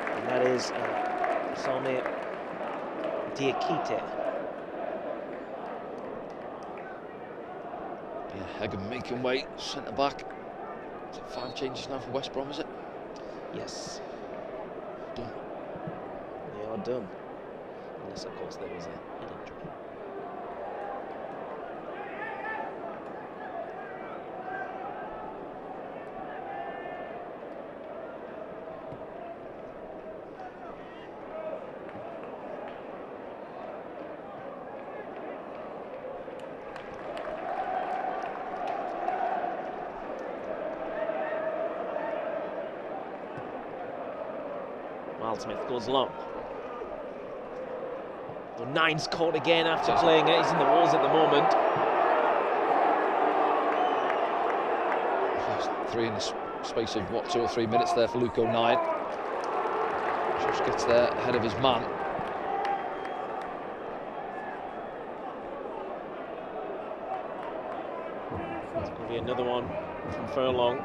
And that is Salme Diakite. Yeah, Hegem making way, centre back. Is it 5 changes now for West Brom, is it? Yes. Done. They are done. Unless, of course, there was an injury. Smith goes long. The 9's caught again after playing it. He's in the walls at the moment. 3 in the space of, what, 2 or 3 minutes there for Luke 09. Just gets there ahead of his man. There's going to be another one from Furlong.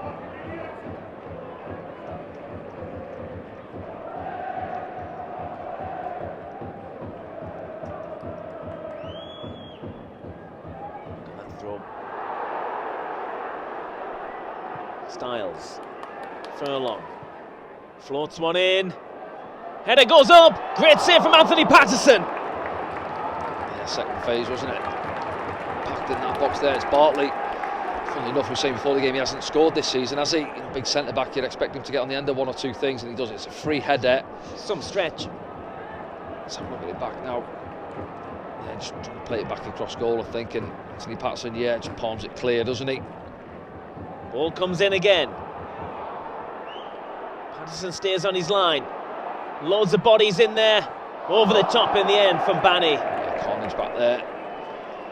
Styles, Furlong, floats one in, header goes up, great save from Anthony Patterson. Yeah, second phase, wasn't it? Packed in that box there, it's Bartley. Funnily enough, we were saying before the game, he hasn't scored this season, has he? Big centre-back, you'd expect him to get on the end of 1 or 2 things, and he does it. It's a free header. Some stretch. Let's have a look at it back now. Yeah, just trying to play it back across goal, I think, and Anthony Patterson, yeah, just palms it clear, doesn't he? Ball comes in again. Patterson stays on his line. Loads of bodies in there. Over the top in the end from Banny. Yeah, Corning's back there.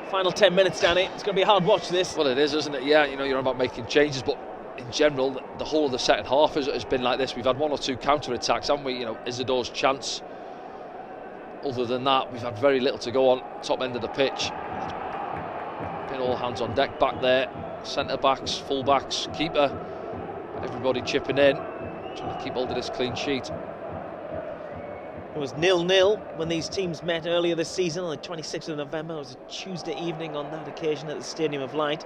Final 10 minutes, Danny. It's going to be a hard watch, this. Well, it is, isn't it? Yeah, you know, you're on about making changes, but in general, the whole of the second half has been like this. We've had one or two counter-attacks, haven't we? You know, Isidore's chance. Other than that, we've had very little to go on. Top end of the pitch. Been all hands on deck back there. Centre-backs, full-backs, keeper. Everybody chipping in. Trying to keep hold of this clean sheet. It was 0-0 when these teams met earlier this season on the 26th of November. It was a Tuesday evening on that occasion at the Stadium of Light.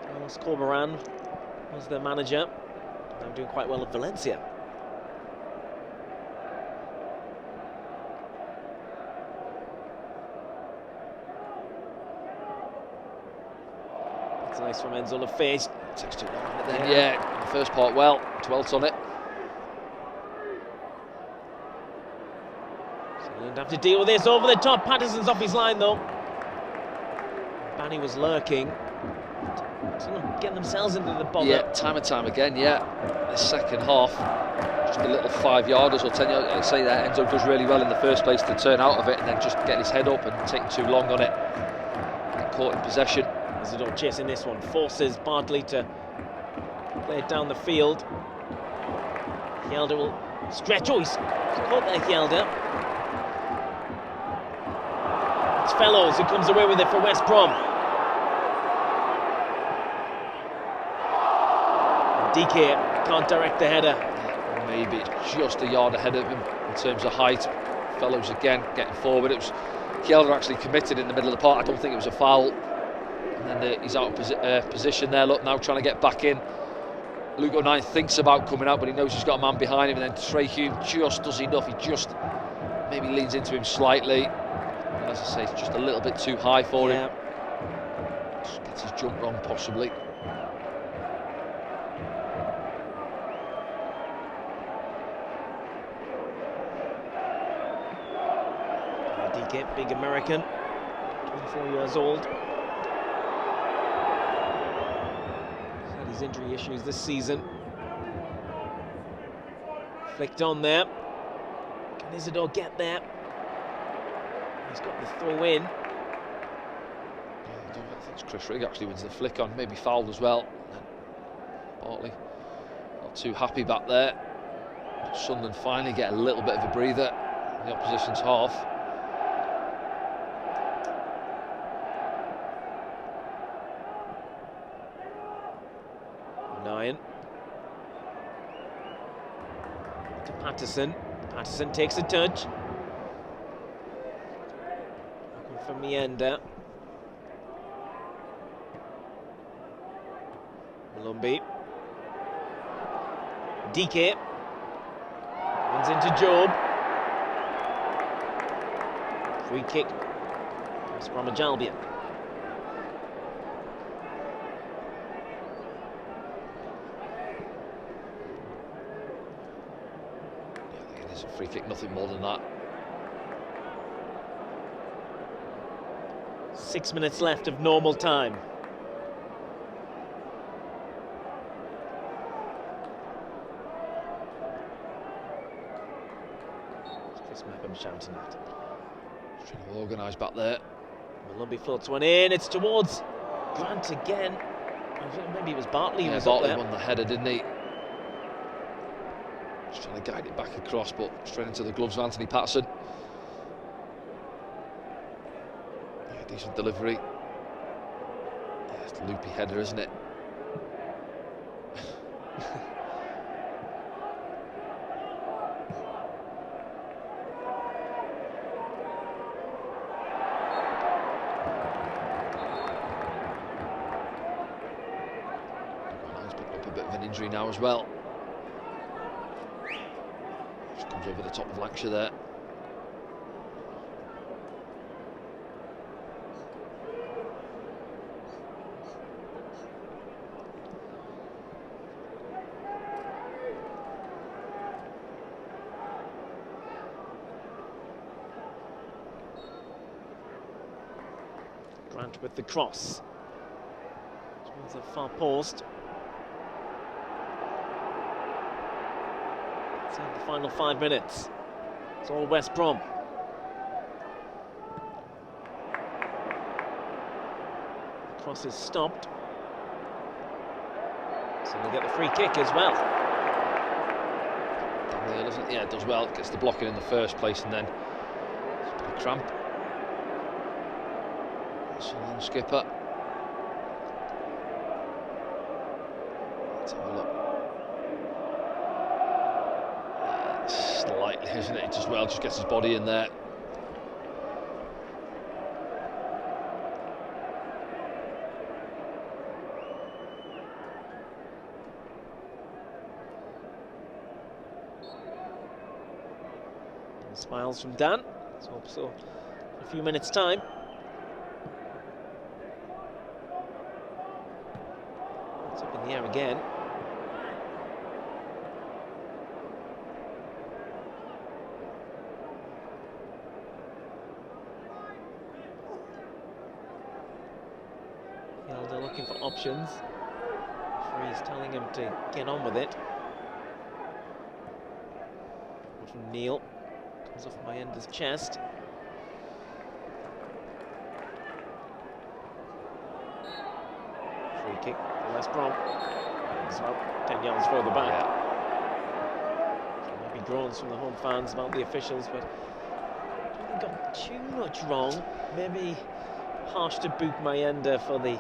Carlos Corberán was their manager. Now doing quite well at Valencia. It's nice from Enzo Lafayette. Takes too long. Then, yeah, the first part well. Dwelt on it. Don't have to deal with this over the top. Patterson's off his line though. Banny was lurking. Someone getting themselves into the bother. Yeah, time and time again. Yeah, the second half, just a little 5-yarders or 10-yarders. I'd say that Enzo does really well in the first place to turn out of it and then just getting his head up and taking too long on it. Get caught in possession. Isidore chasing this one, forces Bartley to play it down the field. Hjelde will stretch. Oh, he's caught there, Hjelde. It's Fellows who comes away with it for West Brom. DK can't direct the header. Maybe just a yard ahead of him in terms of height. Fellows again getting forward. It was Hjelde actually committed in the middle of the park. I don't think it was a foul. And then he's out of position there. Look, now trying to get back in. Luke O'Nien thinks about coming out, but he knows he's got a man behind him. And then Trey Hume just does enough. He just maybe leans into him slightly. As I say, it's just a little bit too high for him. Just gets his jump wrong, possibly. DK, big American, 24 years old. He's had his injury issues this season. Flicked on there. Can Isidore get there? He's got the throw in. I think Chris Rigg actually wins the flick on, maybe fouled as well. Bartley not too happy back there. Sunderland finally get a little bit of a breather in the opposition's half. O'Nien to Patterson. Patterson takes a touch. From Mienda. Malumbi. DK. Runs into Job. Free kick. It's Bromwich Albion. I think it is a free kick, nothing more than that. 6 minutes left of normal time. Chris Mepham shouting at him. Trying to organise back there. Malumbi floats one in. It's towards Grant again. Maybe it was Bartley who was Bartley up there. won the header, didn't he? Just trying to guide it back across, but straight into the gloves of Anthony Patterson. Decent delivery. Yeah, it's a loopy header, isn't it? He's picked up a bit of an injury now as well. Just comes over the top of Lancashire there. Grant with the cross towards the far post. Inside the final 5 minutes. It's all West Brom. The cross is stopped. So they get the free kick as well. Yeah, it does well. Gets the blocking in the first place and then it's a bit of cramp. Sunderland skipper. Let's have a look. Slightly, isn't it? Just well, just gets his body in there. Smiles from Dan. Let's hope so. In a few minutes' time. It's up in the air again. They're looking for options. Referee's telling him to get on with it. From Neil. Comes off Mayenda's chest. Free kick for West Brom. It's about 10 yards further back. Yeah. Maybe groans from the home fans about the officials, but I think they got too much wrong. Maybe harsh to boot Mayenda for the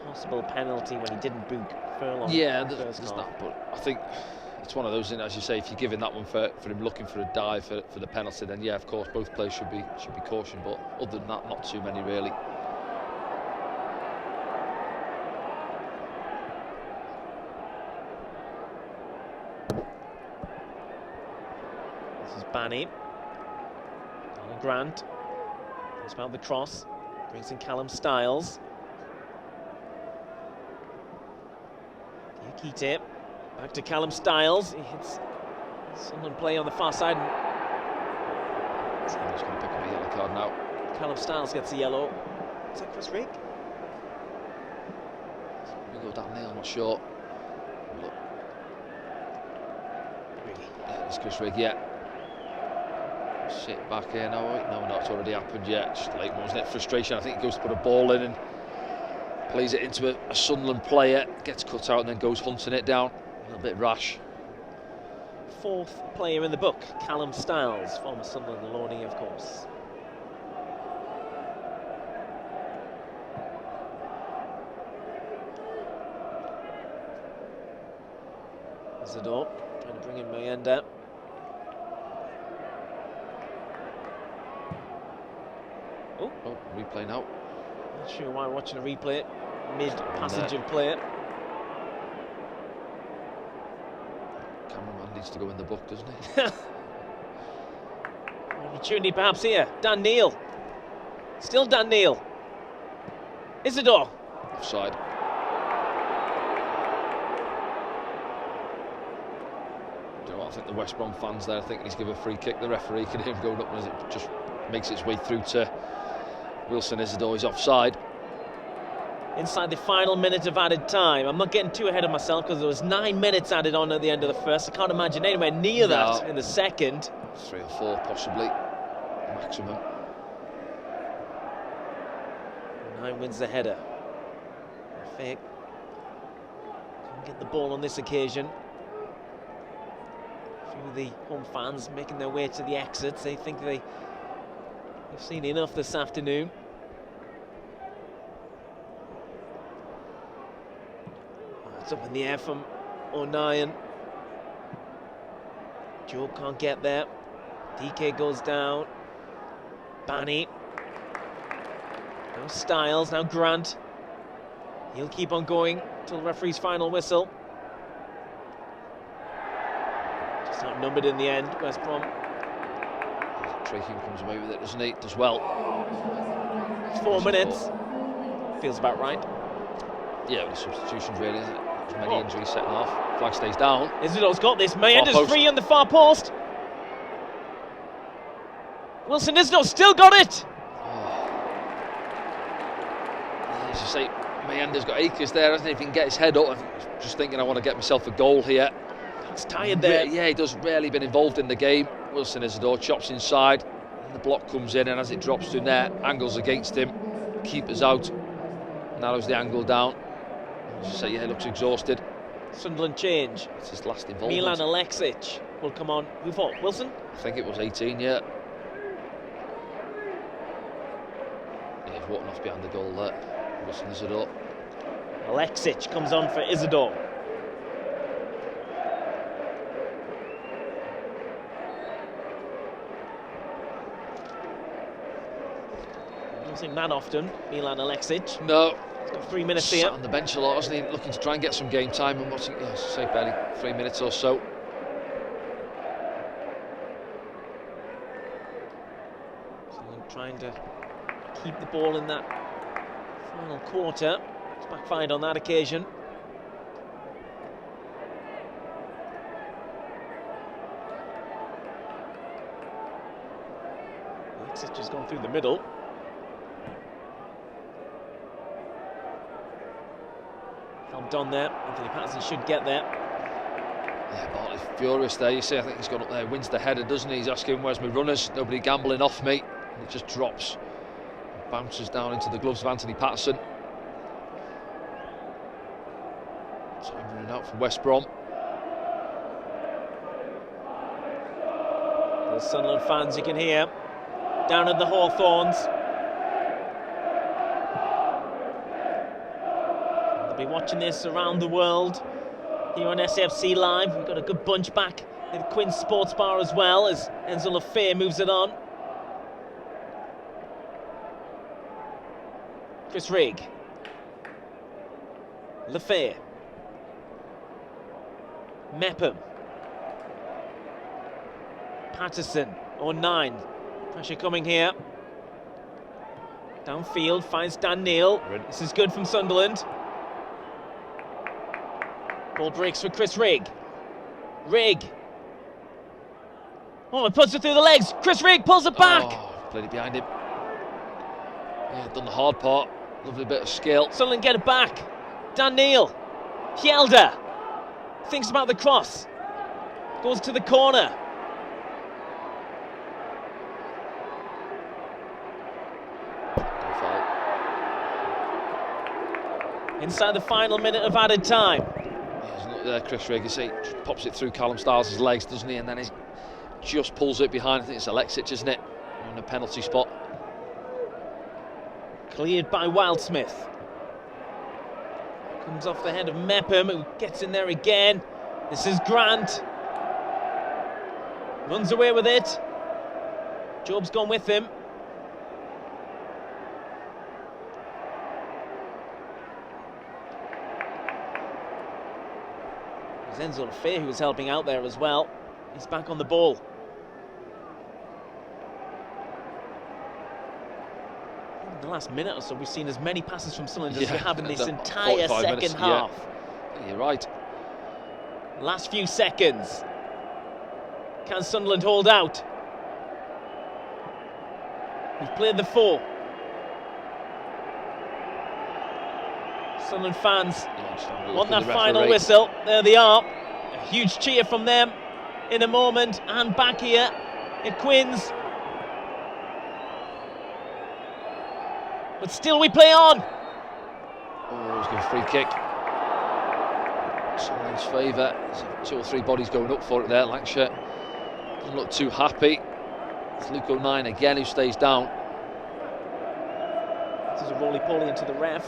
possible penalty when he didn't boot Furlong. Yeah, there's that, but I think it's one of those, as you say, if you're giving that one for him looking for a dive for the penalty, then yeah, of course, both players should be cautioned. But other than that, not too many really. This is Banny. Alan Grant. It's about the cross. Brings in Callum Styles. Yukite. Back to Callum Styles. He hits Sunderland play on the far side. He's going to pick up a yellow card now. Callum Styles gets a yellow. Is that Chris Rigg? We go down there, I'm not sure. Look. Yeah, it's Chris Rigg, yeah. Sit back here now. No, it's already happened yet. Just late, wasn't it? Frustration. I think he goes to put a ball in and plays it into a Sunderland player, gets cut out and then goes hunting it down. A little bit rash. Fourth player in the book, Callum Styles, former Sunderland loanee, of course. Zador trying to bring in Mayenda. Oh, replay now. Not sure why we're watching a replay mid-passage of play. Cameraman needs to go in the book, doesn't he? Opportunity perhaps here. Dan Neil. Still Dan Neil. Isidore. Offside. Do you know what? I think the West Brom fans there, I think he's given a free kick. The referee can hear him going up as it just makes its way through to Wilson Isidore. Is offside. Inside the final minute of added time. I'm not getting too ahead of myself because there was 9 minutes added on at the end of the first. I can't imagine anywhere near that in the second. 3 or 4 possibly, maximum. 9 wins the header. Fake. Couldn't get the ball on this occasion. A few of the home fans making their way to the exits. They think they've seen enough this afternoon. It's up in the air from O'Nien. Joe can't get there. DK goes down. Banny. Now Styles, now Grant. He'll keep on going till the referee's final whistle. Just outnumbered in the end, West Brom. Trey Hume comes away with it, doesn't he? Does well. 4 minutes. Feels about right. Yeah, with the substitutions really, isn't it? There's many injuries setting off. Flag stays down. Isidore's got this. Mayenda's free on the far post. Wilson Isidore still got it. As you say, Mayenda's got acres there, hasn't he? If he can get his head up, just thinking I want to get myself a goal here. Looks tired there. Yeah, he does. Rarely been involved in the game. Wilson Isidore chops inside, and the block comes in, and as it drops to net, angles against him, keeper's out, narrows the angle down. So yeah, he looks exhausted. Sunderland change. It's his last involvement. Milan Alexic will come on. Who fought? Wilson? I think it was 18, yeah. Yeah, he's walking off behind the goal there. Wilson Isidore. Alexic comes on for Isidore. Doesn't seem that often, Milan Alexic. No. He's got 3 minutes Sat here. on the bench a lot, hasn't he? Looking to try and get some game time, and watching, yeah, say barely 3 minutes or so. Trying to keep the ball in that final quarter. It's backfired on that occasion. Alexic has gone through the middle. Helped on there. Anthony Patterson should get there. Yeah, Bartley furious there. You see, I think he's gone up there, wins the header, doesn't he? He's asking, where's my runners? Nobody gambling off me. And it just drops. Bounces down into the gloves of Anthony Patterson. Time running out for West Brom. The Sunderland fans, you can hear, down at the Hawthorns. They'll be watching this around the world. Here on SFC Live, we've got a good bunch back at the Queen's Sports Bar as well, as Enzo Lafay moves it on. Chris Rigg. Lafay. Mepham. Patterson on 9. Pressure coming here. Downfield finds Dan Neil. This is good from Sunderland. Ball breaks for Chris Rigg. Rigg. Oh, it puts it through the legs. Chris Rigg pulls it back. Oh, played it behind him. Yeah, done the hard part. Lovely bit of skill. Sunderland get it back. Dan Neil. Hjelde. Thinks about the cross. Goes to the corner. Inside the final minute of added time. Yeah, he's not there, Chris Rigg. You see, pops it through Callum Stiles' legs, doesn't he? And then he just pulls it behind. I think it's Alexic, isn't it? In a penalty spot. Cleared by Wildsmith. Comes off the head of Mepham, who gets in there again. This is Grant. Runs away with it. Job's gone with him. There's Enzo Lafay, who was helping out there as well. He's back on the ball. In the last minute or so, we've seen as many passes from Sunderland as we have in this entire second half. Yeah, you're right. Last few seconds. Can Sunderland hold out? We've played the 4. Sunderland fans want that final whistle. There they are. A huge cheer from them in a moment. And back here at Quins. But still we play on. Oh, he's got a free kick. Sunderland's favour. There's 2 or 3 bodies going up for it there. Lancashire doesn't look too happy. It's Luke O'Nien again who stays down. This is a roly-poly into the ref.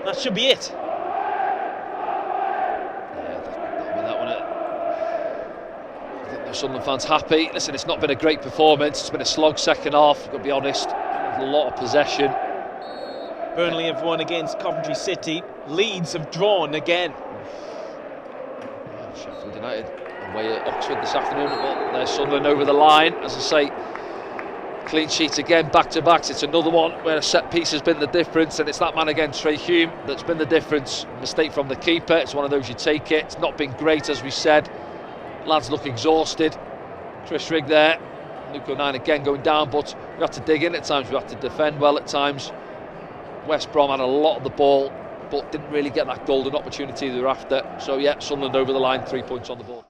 That should be it. Yeah, that'll be that one. I think the Sunderland fans happy. Listen, it's not been a great performance. It's been a slog second half, I've got to be honest. A lot of possession. Burnley have won against Coventry City. Leeds have drawn again. Sheffield United away at Oxford this afternoon. Well, there's Sunderland over the line. As I say, clean sheet again, back-to-backs. It's another one where a set piece has been the difference, and it's that man again, Trey Hume, that's been the difference. Mistake from the keeper. It's one of those you take it. It's not been great, as we said. Lads look exhausted. Chris Rigg there. Luke O'Nien again going down, but we had to dig in at times. We had to defend well at times. West Brom had a lot of the ball. but didn't really get that golden opportunity they were after. So yeah, Sunderland over the line, 3 points on the board.